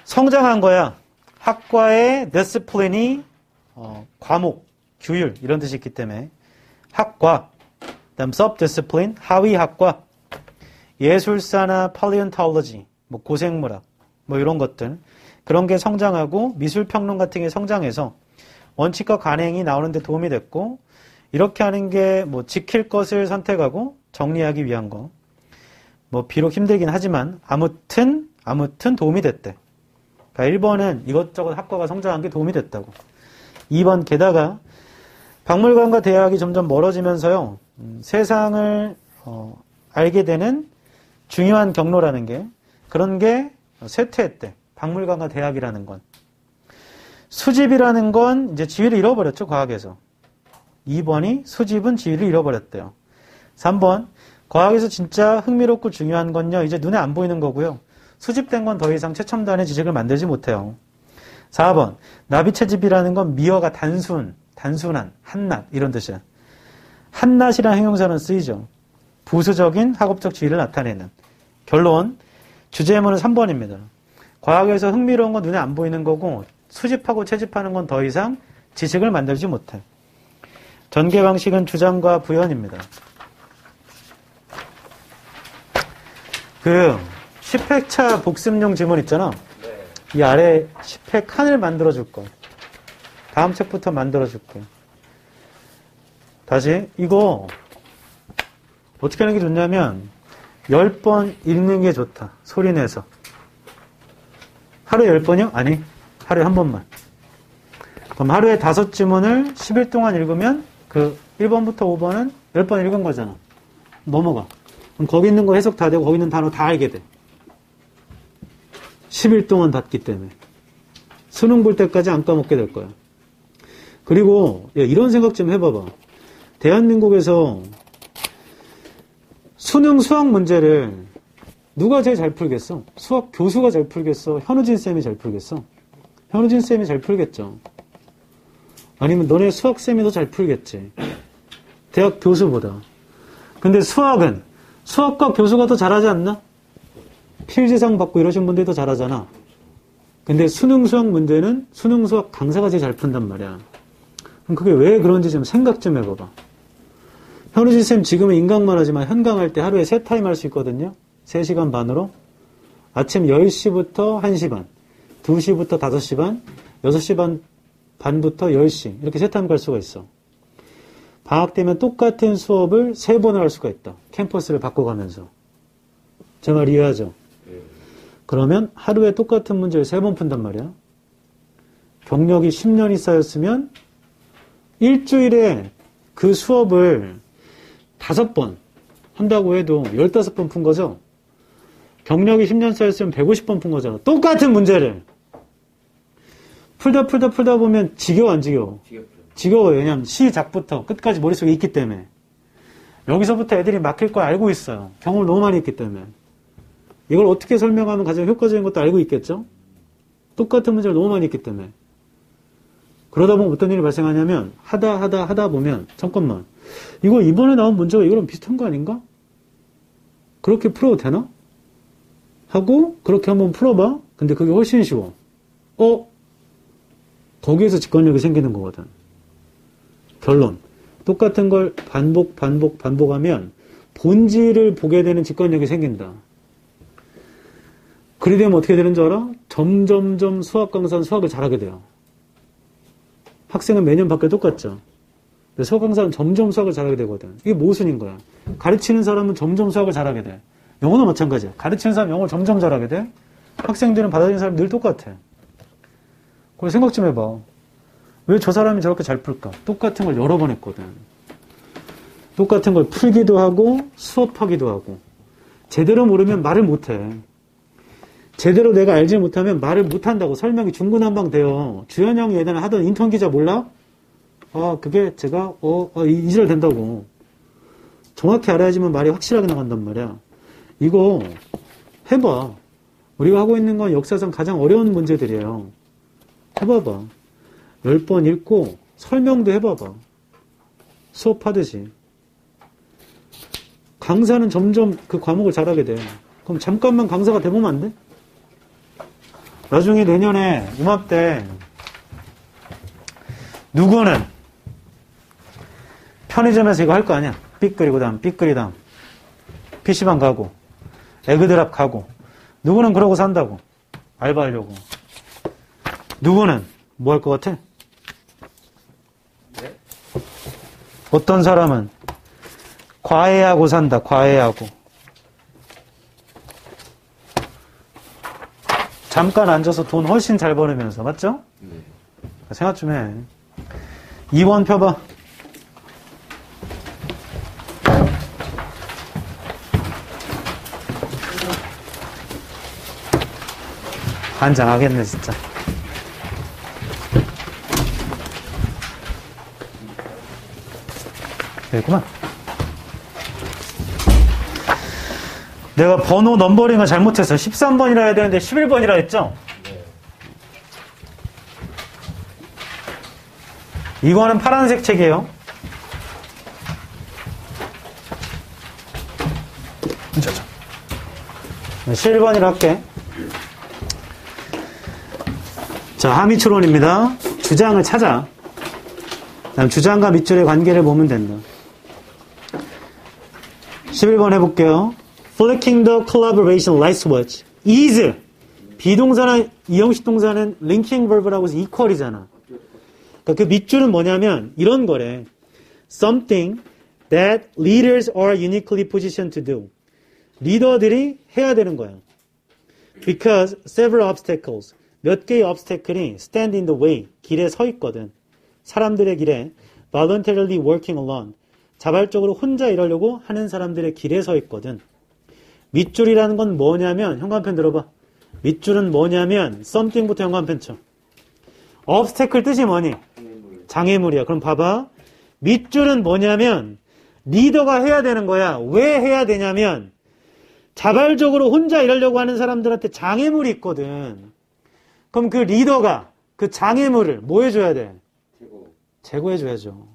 성장한 거야. 학과의 discipline이 과목, 규율 이런 뜻이 있기 때문에 학과, 그다음 subdiscipline, 하위 학과, 예술사나 paleontology, 뭐 고생물학, 뭐 이런 것들 그런 게 성장하고 미술평론 같은 게 성장해서 원칙과 관행이 나오는데 도움이 됐고 이렇게 하는 게 뭐 지킬 것을 선택하고 정리하기 위한 거. 뭐 비록 힘들긴 하지만 아무튼 도움이 됐대. 그러니까 1번은 이것저것 학과가 성장한 게 도움이 됐다고. 2번 게다가 박물관과 대학이 점점 멀어지면서요. 세상을 알게 되는 중요한 경로라는 게 그런 게 쇠퇴했대. 박물관과 대학이라는 건. 수집이라는 건 이제 지위를 잃어버렸죠. 과학에서. 2번이 수집은 지위를 잃어버렸대요. 3번 과학에서 진짜 흥미롭고 중요한 건요. 이제 눈에 안 보이는 거고요. 수집된 건 더 이상 최첨단의 지식을 만들지 못해요. 4번 나비채집이라는 건 미어가 단순한, 한낱 이런 뜻이야. 한낱이라는 형용사는 쓰이죠. 부수적인 학업적 지위를 나타내는. 결론 주제문은 3번입니다. 과학에서 흥미로운 건 눈에 안 보이는 거고 수집하고 채집하는 건 더 이상 지식을 만들지 못해. 전개 방식은 주장과 부연입니다. 그 10획차 복습용 지문 있잖아. 네. 이 아래 10획 칸을 만들어줄 거야. 다음 책부터 만들어줄게. 다시 이거 어떻게 하는 게 좋냐면 10번 읽는 게 좋다. 소리 내서. 하루에 10번이요? 아니. 하루에 한 번만. 그럼 하루에 5지문을 10일 동안 읽으면 그 1번부터 5번은 10번 읽은 거잖아. 넘어가. 그럼 거기 있는 거 해석 다 되고 거기 있는 단어 다 알게 돼. 10일 동안 봤기 때문에. 수능 볼 때까지 안 까먹게 될 거야. 그리고 이런 생각 좀 해봐봐. 대한민국에서 수능 수학 문제를 누가 제일 잘 풀겠어? 수학 교수가 잘 풀겠어? 현우진 쌤이 잘 풀겠어? 현우진 쌤이 잘 풀겠죠. 아니면 너네 수학 쌤이 더 잘 풀겠지. 대학 교수보다. 근데 수학은 수학과 교수가 더 잘하지 않나? 필지상 받고 이러신 분들이 더 잘하잖아. 근데 수능 수학 문제는 수능 수학 강사가 제일 잘 푼단 말이야. 그럼 그게 왜 그런지 좀 생각 좀 해봐봐. 현우진 쌤 지금은 인강만 하지만 현강할 때 하루에 3타임 할 수 있거든요. 3시간 반으로. 아침 10시부터 1시 반, 2시부터 5시 반, 6시 반부터 10시 이렇게 3타임 갈 수가 있어. 방학 때면 똑같은 수업을 3번을 할 수가 있다. 캠퍼스를 바꿔가면서. 제 말 이해하죠? 그러면 하루에 똑같은 문제를 3번 푼단 말이야. 경력이 10년이 쌓였으면 일주일에 그 수업을 5번 한다고 해도 15번 푼 거죠? 경력이 10년 쌓였으면 150번 푼 거잖아. 똑같은 문제를. 풀다 보면 지겨워, 안 지겨워? 지겨워요. 왜냐면 시작부터 끝까지 머릿속에 있기 때문에. 여기서부터 애들이 막힐 걸 알고 있어요. 경험을 너무 많이 했기 때문에. 이걸 어떻게 설명하면 가장 효과적인 것도 알고 있겠죠? 똑같은 문제를 너무 많이 했기 때문에. 그러다 보면 어떤 일이 발생하냐면 하다 보면 잠깐만 이거 이번에 나온 문제가 이거랑 비슷한 거 아닌가? 그렇게 풀어도 되나? 하고 그렇게 한번 풀어봐. 근데 그게 훨씬 쉬워. 거기에서 직관력이 생기는 거거든. 결론. 똑같은 걸 반복하면 본질을 보게 되는 직관력이 생긴다. 그리 되면 어떻게 되는 줄 알아? 점점점 수학 강사는 수학을 잘하게 돼요. 학생은 매년 바뀌어 똑같죠. 근데 수학 강사는 점점 수학을 잘하게 되거든. 이게 모순인 거야. 가르치는 사람은 점점 수학을 잘하게 돼. 영어도 마찬가지야. 가르치는 사람 영어를 점점 잘하게 돼. 학생들은 받아들이는 사람이 늘 똑같아. 그걸 생각 좀 해봐. 왜 저 사람이 저렇게 잘 풀까? 똑같은 걸 여러 번 했거든. 똑같은 걸 풀기도 하고 수업하기도 하고. 제대로 모르면 말을 못해. 제대로 내가 알지 못하면 말을 못한다고. 설명이 중구난방돼요. 주현영이 예전에 하던 인턴 기자 몰라? 그게 제가 이절 된다고. 정확히 알아야지만 말이 확실하게 나간단 말이야. 이거 해봐. 우리가 하고 있는 건 역사상 가장 어려운 문제들이에요. 해봐봐. 10번 읽고 설명도 해봐봐. 수업하듯이. 강사는 점점 그 과목을 잘하게 돼. 그럼 잠깐만 강사가 돼보면 안 돼? 나중에 내년에 이맘때 누구는 편의점에서 이거 할 거 아니야? 삐끄리고 다음 PC방 가고 에그드랍 가고. 누구는 그러고 산다고. 알바하려고. 누구는 뭐 할 것 같아? 네? 어떤 사람은 과외하고 산다. 과외하고. 잠깐 앉아서 돈 훨씬 잘 벌으면서. 맞죠? 네. 생각 좀 해. 2번 펴봐. 환장하겠네 진짜. 됐구만. 내가 번호 넘버링을 잘못했어. 13번이라 해야 되는데 11번이라 했죠? 이거는 파란색 책이에요. 11번이라 할게. 자, 함의추론입니다. 주장을 찾아. 다음 주장과 밑줄의 관계를 보면 된다. 11번 해볼게요. Flicking the collaboration light switch is 비동사나 이형식 동사는 linking verb라고 해서 equal이잖아. 그러니까 그 밑줄은 뭐냐면 이런 거래. Something that leaders are uniquely positioned to do. 리더들이 해야 되는 거야. Because several obstacles 몇 개의 obstacle이 stand in the way 길에 서 있거든. 사람들의 길에 voluntarily working alone 자발적으로 혼자 일하려고 하는 사람들의 길에 서 있거든. 밑줄이라는 건 뭐냐면 현관펜 들어봐. 밑줄은 뭐냐면 something부터 현관펜 쳐. obstacle 뜻이 뭐니? 장애물이야. 그럼 봐봐. 밑줄은 뭐냐면 리더가 해야 되는 거야. 왜 해야 되냐면 자발적으로 혼자 일하려고 하는 사람들한테 장애물이 있거든. 그럼 그 리더가 그 장애물을 뭐 해줘야 돼? 제거해줘야죠.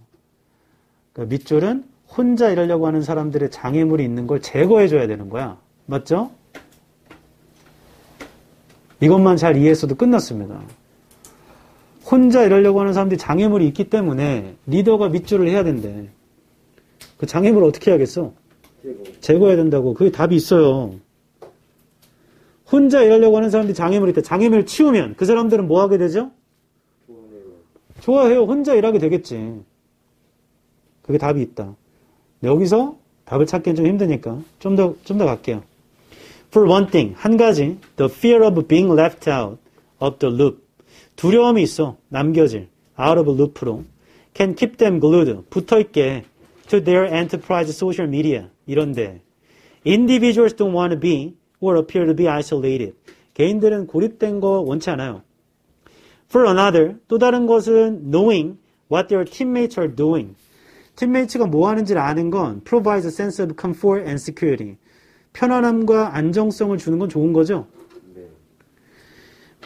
그러니까 밑줄은 혼자 일하려고 하는 사람들의 장애물이 있는 걸 제거해줘야 되는 거야. 맞죠? 이것만 잘 이해했어도 끝났습니다. 혼자 일하려고 하는 사람들이 장애물이 있기 때문에 리더가 밑줄을 해야 된대. 그 장애물을 어떻게 해야겠어? 제거해야 된다고. 그게 답이 있어요. 혼자 일하려고 하는 사람들이 장애물이 있다. 장애물을 치우면 그 사람들은 뭐 하게 되죠? 좋아해요. 혼자 일하게 되겠지. 그게 답이 있다. 여기서 답을 찾기는 좀 힘드니까 좀 더 갈게요. For one thing, 한 가지, the fear of being left out of the loop. 두려움이 있어. 남겨질. out of loop로. can keep them glued. 붙어있게. to their enterprise social media. 이런데. individuals don't want to be or appear to be isolated. 개인들은 고립된 거 원치 않아요. For another, 또 다른 것은 knowing what their teammates are doing. 팀메이츠가 뭐 하는지를 아는 건 provides a sense of comfort and security. 편안함과 안정성을 주는 건 좋은 거죠. 네.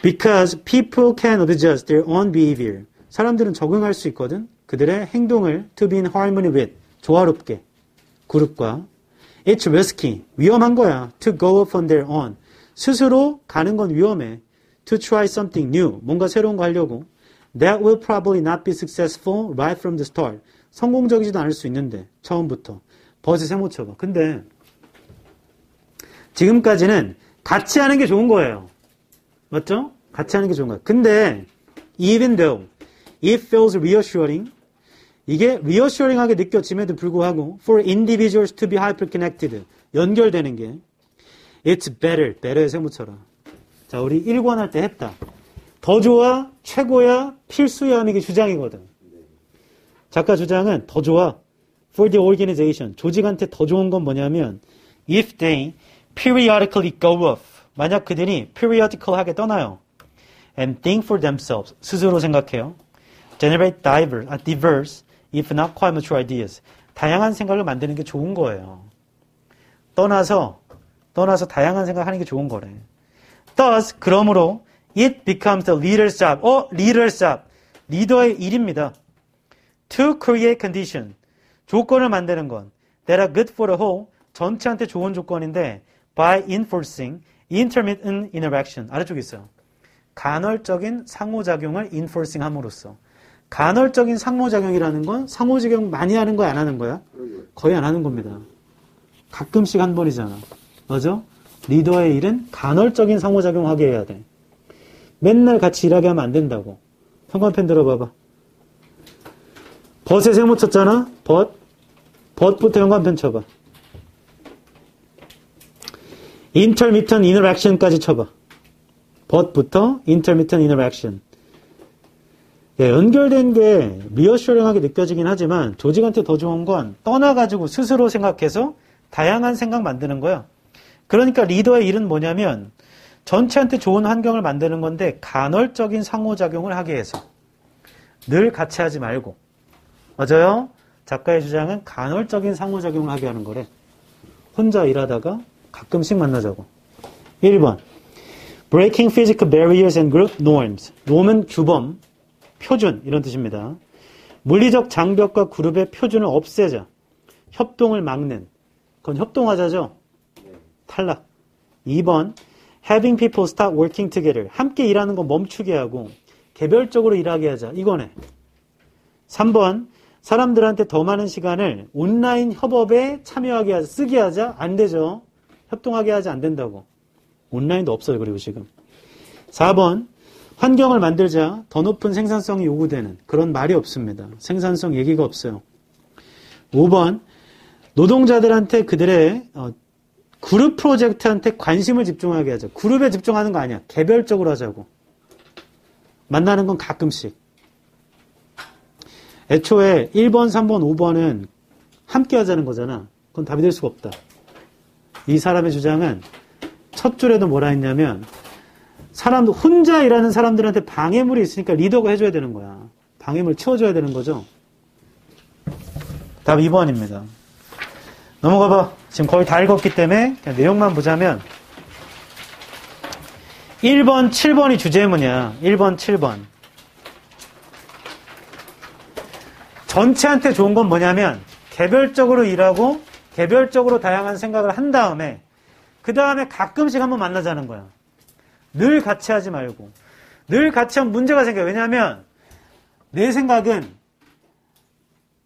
Because people can adjust their own behavior. 사람들은 적응할 수 있거든. 그들의 행동을 to be in harmony with. 조화롭게. 그룹과. It's risky. 위험한 거야. To go off on their own. 스스로 가는 건 위험해. To try something new. 뭔가 새로운 거 하려고. That will probably not be successful right from the start. 성공적이지도 않을 수 있는데 처음부터. 버스 세모 쳐봐. 근데 지금까지는 같이 하는 게 좋은 거예요. 맞죠? 같이 하는 게 좋은 거예요. 근데 even though it feels reassuring, 이게 reassuring하게 느껴짐에도 불구하고 for individuals to be hyperconnected, 연결되는 게 it's better, better의 세모 쳐라. 자, 우리 1권 할 때 했다. 더 좋아, 최고야, 필수야 하는 게 주장이거든. 작가 주장은 더 좋아. For the organization. 조직한테 더 좋은 건 뭐냐면 if they periodically go off. 만약 그들이 periodical하게 떠나요. And think for themselves. 스스로 생각해요. Generate diverse, if not quite mature ideas. 다양한 생각을 만드는 게 좋은 거예요. 떠나서 다양한 생각하는 게 좋은 거래. Thus, 그러므로 it becomes the leader's job. leader's job. 리더의 일입니다. To create condition. 조건을 만드는 건 that are good for the whole. 전체한테 좋은 조건인데 by enforcing intermittent interaction. 아래쪽에 있어요. 간헐적인 상호작용을 enforcing 함으로써. 간헐적인 상호작용이라는 건 상호작용 많이 하는 거야, 안 하는 거야? 거의 안 하는 겁니다. 가끔씩 한 번이잖아. 맞아? 리더의 일은 간헐적인 상호작용하게 해야 돼. 맨날 같이 일하게 하면 안 된다고. 현관펜 들어봐봐. 벗에 세모 쳤잖아? 벗부터 현관펜 쳐봐. intermittent interaction까지 쳐봐. 벗부터 intermittent interaction. 예, 연결된 게 리어슈어링하게 느껴지긴 하지만 조직한테 더 좋은 건 떠나가지고 스스로 생각해서 다양한 생각 만드는 거야. 그러니까 리더의 일은 뭐냐면 전체한테 좋은 환경을 만드는 건데 간헐적인 상호작용을 하게 해서 늘 같이 하지 말고. 맞아요? 작가의 주장은 간헐적인 상호작용을 하게 하는 거래. 혼자 일하다가 가끔씩 만나자고. 1번 Breaking physical barriers and group norms. 놈은 규범, 표준 이런 뜻입니다. 물리적 장벽과 그룹의 표준을 없애자. 협동을 막는. 그건 협동하자죠? 탈락. 2번 Having people start working together. 함께 일하는 거 멈추게 하고 개별적으로 일하게 하자. 이거네. 3번 사람들한테 더 많은 시간을 온라인 협업에 참여하게 하자. 쓰게 하자. 안 되죠. 협동하게 하지 안 된다고. 온라인도 없어요. 그리고 지금. 4번 환경을 만들자. 더 높은 생산성이 요구되는 그런 말이 없습니다. 생산성 얘기가 없어요. 5번 노동자들한테 그들의 그룹 프로젝트한테 관심을 집중하게 하자. 그룹에 집중하는 거 아니야. 개별적으로 하자고. 만나는 건 가끔씩. 애초에 1번, 3번, 5번은 함께 하자는 거잖아. 그건 답이 될 수가 없다. 이 사람의 주장은 첫 줄에도 뭐라 했냐면 혼자 일하는 사람들한테 방해물이 있으니까 리더가 해줘야 되는 거야. 방해물 치워줘야 되는 거죠. 답 2번입니다. 넘어가봐. 지금 거의 다 읽었기 때문에 그냥 내용만 보자면 1번, 7번이 주제문이야. 1번, 7번. 전체한테 좋은 건 뭐냐면 개별적으로 일하고 개별적으로 다양한 생각을 한 다음에 그 다음에 가끔씩 한번 만나자는 거야. 늘 같이 하지 말고. 늘 같이 하면 문제가 생겨요. 왜냐하면 내 생각은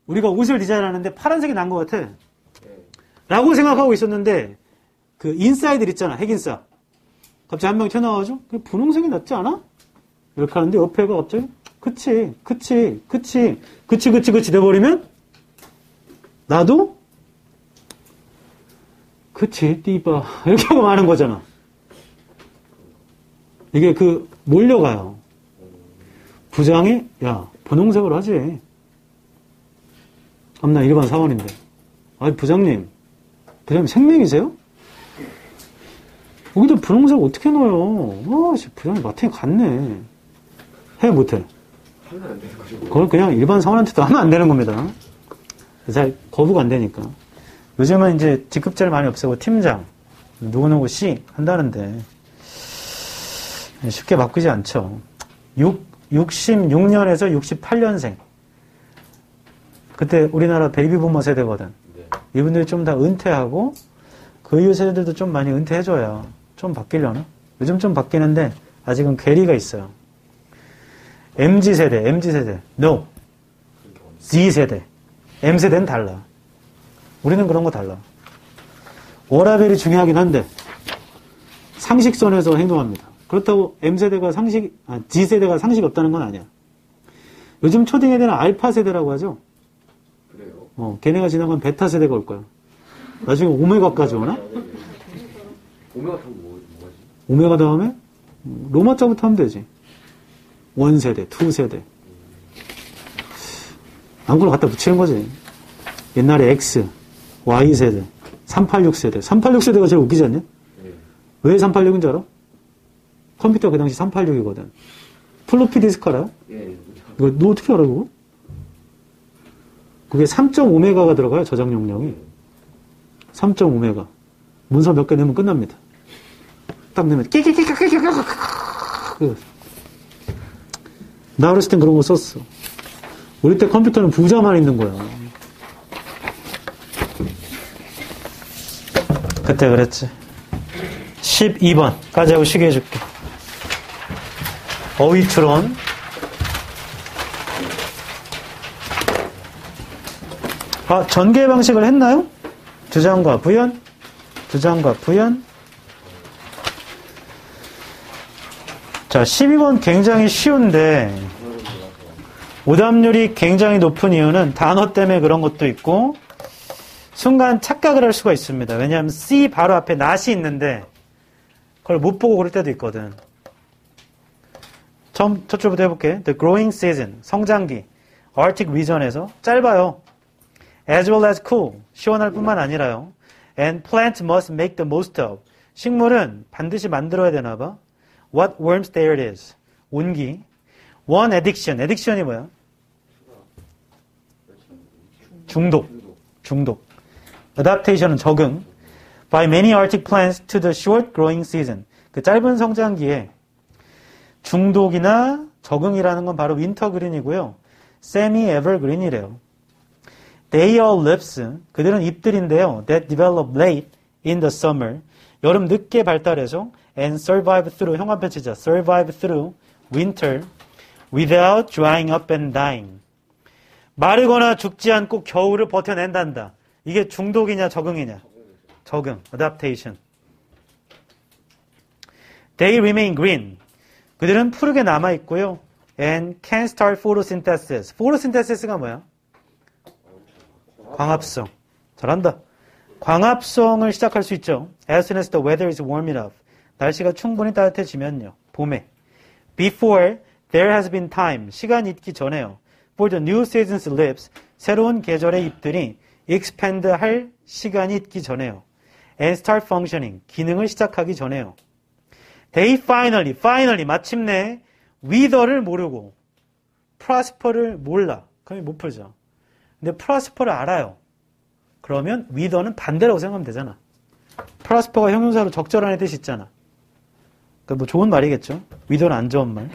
우리가 옷을 디자인하는데 파란색이 난 것 같아. 라고 생각하고 있었는데 그 인사이드 있잖아. 핵인싸. 갑자기 한 명이 튀어나와가지고 분홍색이 낫지 않아? 이렇게 하는데 옆에가 갑자기 그치 돼버리면 나도 그치 띠바 이렇게 하고 마는 거잖아. 이게 몰려가요. 부장이 야 분홍색으로 하지. 나 일반 사원인데 아니 부장님 생명이세요? 여기다 분홍색 어떻게 넣어요? 부장님 마탱이 갔네. 해 못해? 하면 안 되는 거죠. 그걸 그냥 일반 사원한테도 하면 안 되는 겁니다. 잘 거부가 안 되니까. 요즘은 이제 직급제를 많이 없애고 팀장, 누구누구 씨 한다는데 쉽게 바꾸지 않죠. 66년에서 68년생. 그때 우리나라 베이비부머 세대거든. 이분들이 좀 다 은퇴하고 그 이후 세대들도 좀 많이 은퇴해줘야 좀 바뀌려나? 요즘 좀 바뀌는데 아직은 괴리가 있어요. MZ세대. No. Z세대. M세대는 달라. 우리는 그런 거 달라. 워라밸이 중요하긴 한데 상식선에서 행동합니다. 그렇다고 M세대가 Z세대가 상식이 없다는 건 아니야. 요즘 초딩 애들은 알파 세대라고 하죠. 그래요? 걔네가 지나가면 베타 세대가 올 거야. 나중에 오메가까지 오나? 오메가 타고 뭐지? 오메가 다음에 로마자부터 하면 되지. 1세대, 2세대. 아무거나 갖다 붙이는 거지. 옛날에 X, Y세대, 386세대. 386세대가 제일 웃기지 않냐? 네. 왜 386인 줄 알아? 컴퓨터 그 당시 386이거든. 플로피 디스크 알아요? 예. 이거 너 어떻게 알아, 그거? 그게 3.5메가가 들어가요, 저장 용량이. 3.5메가. 문서 몇 개 내면 끝납니다. 딱 내면, 나 어렸을 땐 그런 거 썼어. 우리 때 컴퓨터는 부자만 있는 거야. 그때 그랬지. 12번까지 하고 쉬게 해줄게. 어휘추론. 전개 방식을 했나요? 주장과 부연. 자, 12번 굉장히 쉬운데 오답률이 굉장히 높은 이유는 단어 때문에 그런 것도 있고 순간 착각을 할 수가 있습니다. 왜냐하면 C 바로 앞에 not이 있는데 그걸 못 보고 그럴 때도 있거든. 저쪽부터 해볼게. The growing season, 성장기, Arctic region에서 짧아요. As well as cool, 시원할 뿐만 아니라요. And plant must make the most of, 식물은 반드시 만들어야 되나 봐. What worms there is, 온기. One addiction, addiction이 뭐야? 중독. Adaptation은 적응. By many Arctic plants to the short growing season, 그 짧은 성장기에 중독이나 적응이라는 건 바로 윈터 그린이고요. semi-evergreen이래요. They all lips, 그들은 잎들인데요. That develop late in the summer, 여름 늦게 발달해서 and survive through, 형광펜 치자. survive through winter without drying up and dying. 마르거나 죽지 않고 겨울을 버텨낸단다. 이게 중독이냐 적응이냐? 적응, adaptation. They remain green. 그들은 푸르게 남아있고요. And can start photosynthesis. photosynthesis가 뭐야? 광합성. 잘한다. 광합성을 시작할 수 있죠. As soon as the weather is warm enough. 날씨가 충분히 따뜻해지면요. 봄에. Before there has been time. 시간이 있기 전에요. For the new season's leaves. 새로운 계절의 잎들이 expand 할 시간이 있기 전에요. And start functioning. 기능을 시작하기 전에요. They finally 마침내 wither를 모르고 prosper를 몰라. 그럼 못 풀죠. 근데 prosper를 알아요. 그러면 wither는 반대라고 생각하면 되잖아. prosper가 형용사로 적절한 뜻이 있잖아. 그러니까 뭐 좋은 말이겠죠. wither는 안 좋은 말.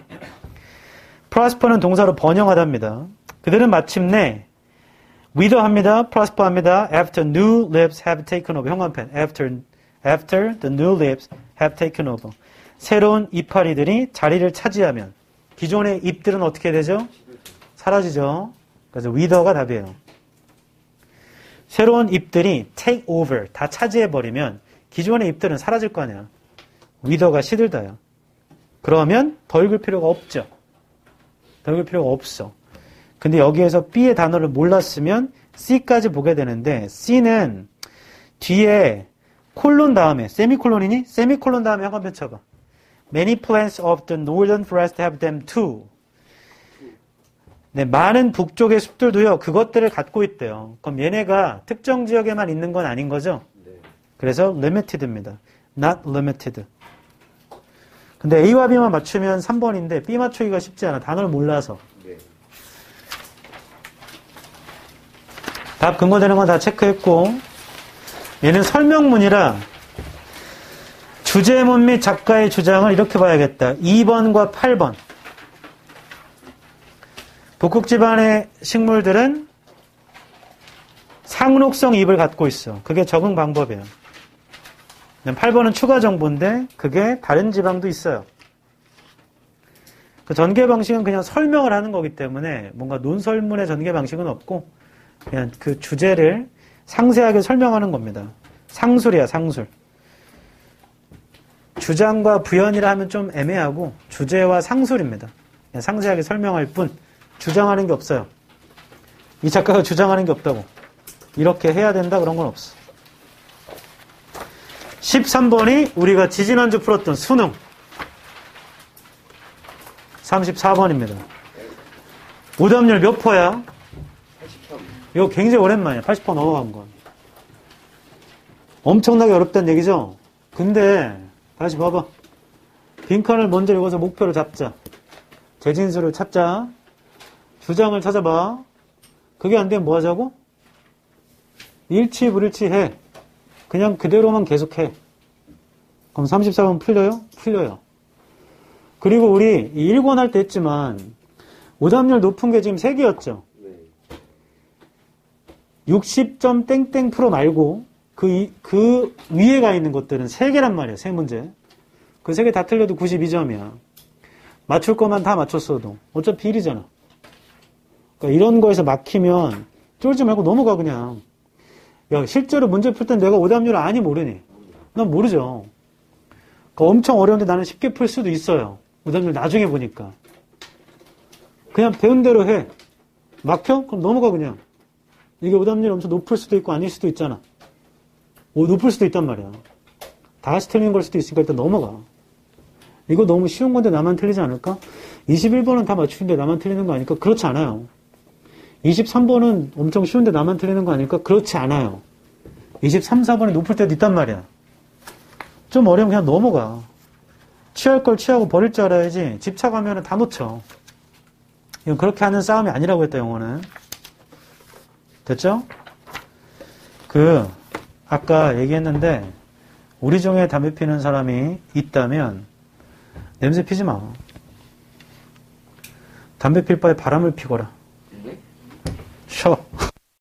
prosper는 동사로 번영하답니다. 그들은 마침내 wither 합니다. prosper 합니다. After new leaves have taken over. 형광펜. After the new leaves have taken over. 새로운 이파리들이 자리를 차지하면 기존의 잎들은 어떻게 되죠? 사라지죠. 그래서 wither가 답이에요. 새로운 잎들이 take over, 다 차지해버리면 기존의 잎들은 사라질 거 아니야. wither가 시들다요. 그러면 더 읽을 필요가 없죠. 더 읽을 필요가 없어. 근데 여기에서 B의 단어를 몰랐으면 C까지 보게 되는데 C는 뒤에 콜론 다음에 세미콜론이니? 세미콜론 다음에 한번 펼쳐봐. Many plants of the northern forest have them too. 네, 많은 북쪽의 숲들도요, 그것들을 갖고 있대요. 그럼 얘네가 특정 지역에만 있는 건 아닌 거죠? 그래서 limited입니다. Not limited. 근데 A와 B만 맞추면 3번인데 B 맞추기가 쉽지 않아. 단어를 몰라서. 답 근거되는 건 다 체크했고 얘는 설명문이라 주제문 및 작가의 주장을 이렇게 봐야겠다. 2번과 8번. 북극 지반의 식물들은 상록성 잎을 갖고 있어. 그게 적응 방법이에요. 8번은 추가 정보인데 그게 다른 지방도 있어요. 그 전개 방식은 그냥 설명을 하는 거기 때문에 뭔가 논설문의 전개 방식은 없고 그냥 그 주제를 상세하게 설명하는 겁니다. 상술이야, 상술. 주장과 부연이라 하면 좀 애매하고 주제와 상술입니다. 그냥 상세하게 설명할 뿐 주장하는 게 없어요. 이 작가가 주장하는 게 없다고. 이렇게 해야 된다 그런 건 없어. 13번이 우리가 지지난주 풀었던 수능. 34번입니다. 오답률 몇 퍼야? 83. 이거 굉장히 오랜만이야. 80% 넘어간 건. 엄청나게 어렵다는 얘기죠? 근데 다시 봐봐. 빈칸을 먼저 읽어서 목표를 잡자. 재진수를 찾자. 주장을 찾아봐. 그게 안 되면 뭐 하자고? 일치 불일치 해. 그냥 그대로만 계속해. 그럼 34번 풀려요? 풀려요. 그리고 우리 1권 할 때 했지만 오답률 높은 게 지금 3개였죠. 네. 60점 땡땡 프로 말고 그 위에 가 있는 것들은 3개란 말이에요. 3문제. 그 3개 다 틀려도 92점이야. 맞출 것만 다 맞췄어도. 어차피 1이잖아. 그러니까 이런 거에서 막히면 쫄지 말고 넘어가 그냥. 야, 실제로 문제 풀 땐 내가 오답률 아니 모르니? 난 모르죠. 그러니까 엄청 어려운데 나는 쉽게 풀 수도 있어요. 오답률 나중에 보니까. 그냥 배운 대로 해. 막혀? 그럼 넘어가 그냥. 이게 오답률이 엄청 높을 수도 있고 아닐 수도 있잖아. 높을 수도 있단 말이야. 다시 틀리는 걸 수도 있으니까 일단 넘어가. 이거 너무 쉬운 건데 나만 틀리지 않을까? 21번은 다 맞추는데 나만 틀리는 거 아닐까? 그렇지 않아요. 23번은 엄청 쉬운데 나만 틀리는 거 아닐까? 그렇지 않아요. 23, 4번이 높을 때도 있단 말이야. 좀 어려우면 그냥 넘어가. 취할 걸 취하고 버릴 줄 알아야지. 집착하면 다 놓쳐. 이건 그렇게 하는 싸움이 아니라고 했다, 영어는. 됐죠? 아까 얘기했는데, 우리 중에 담배 피는 사람이 있다면, 냄새 피지 마. 담배 필 바에 바람을 피거라. 네? 쉬어.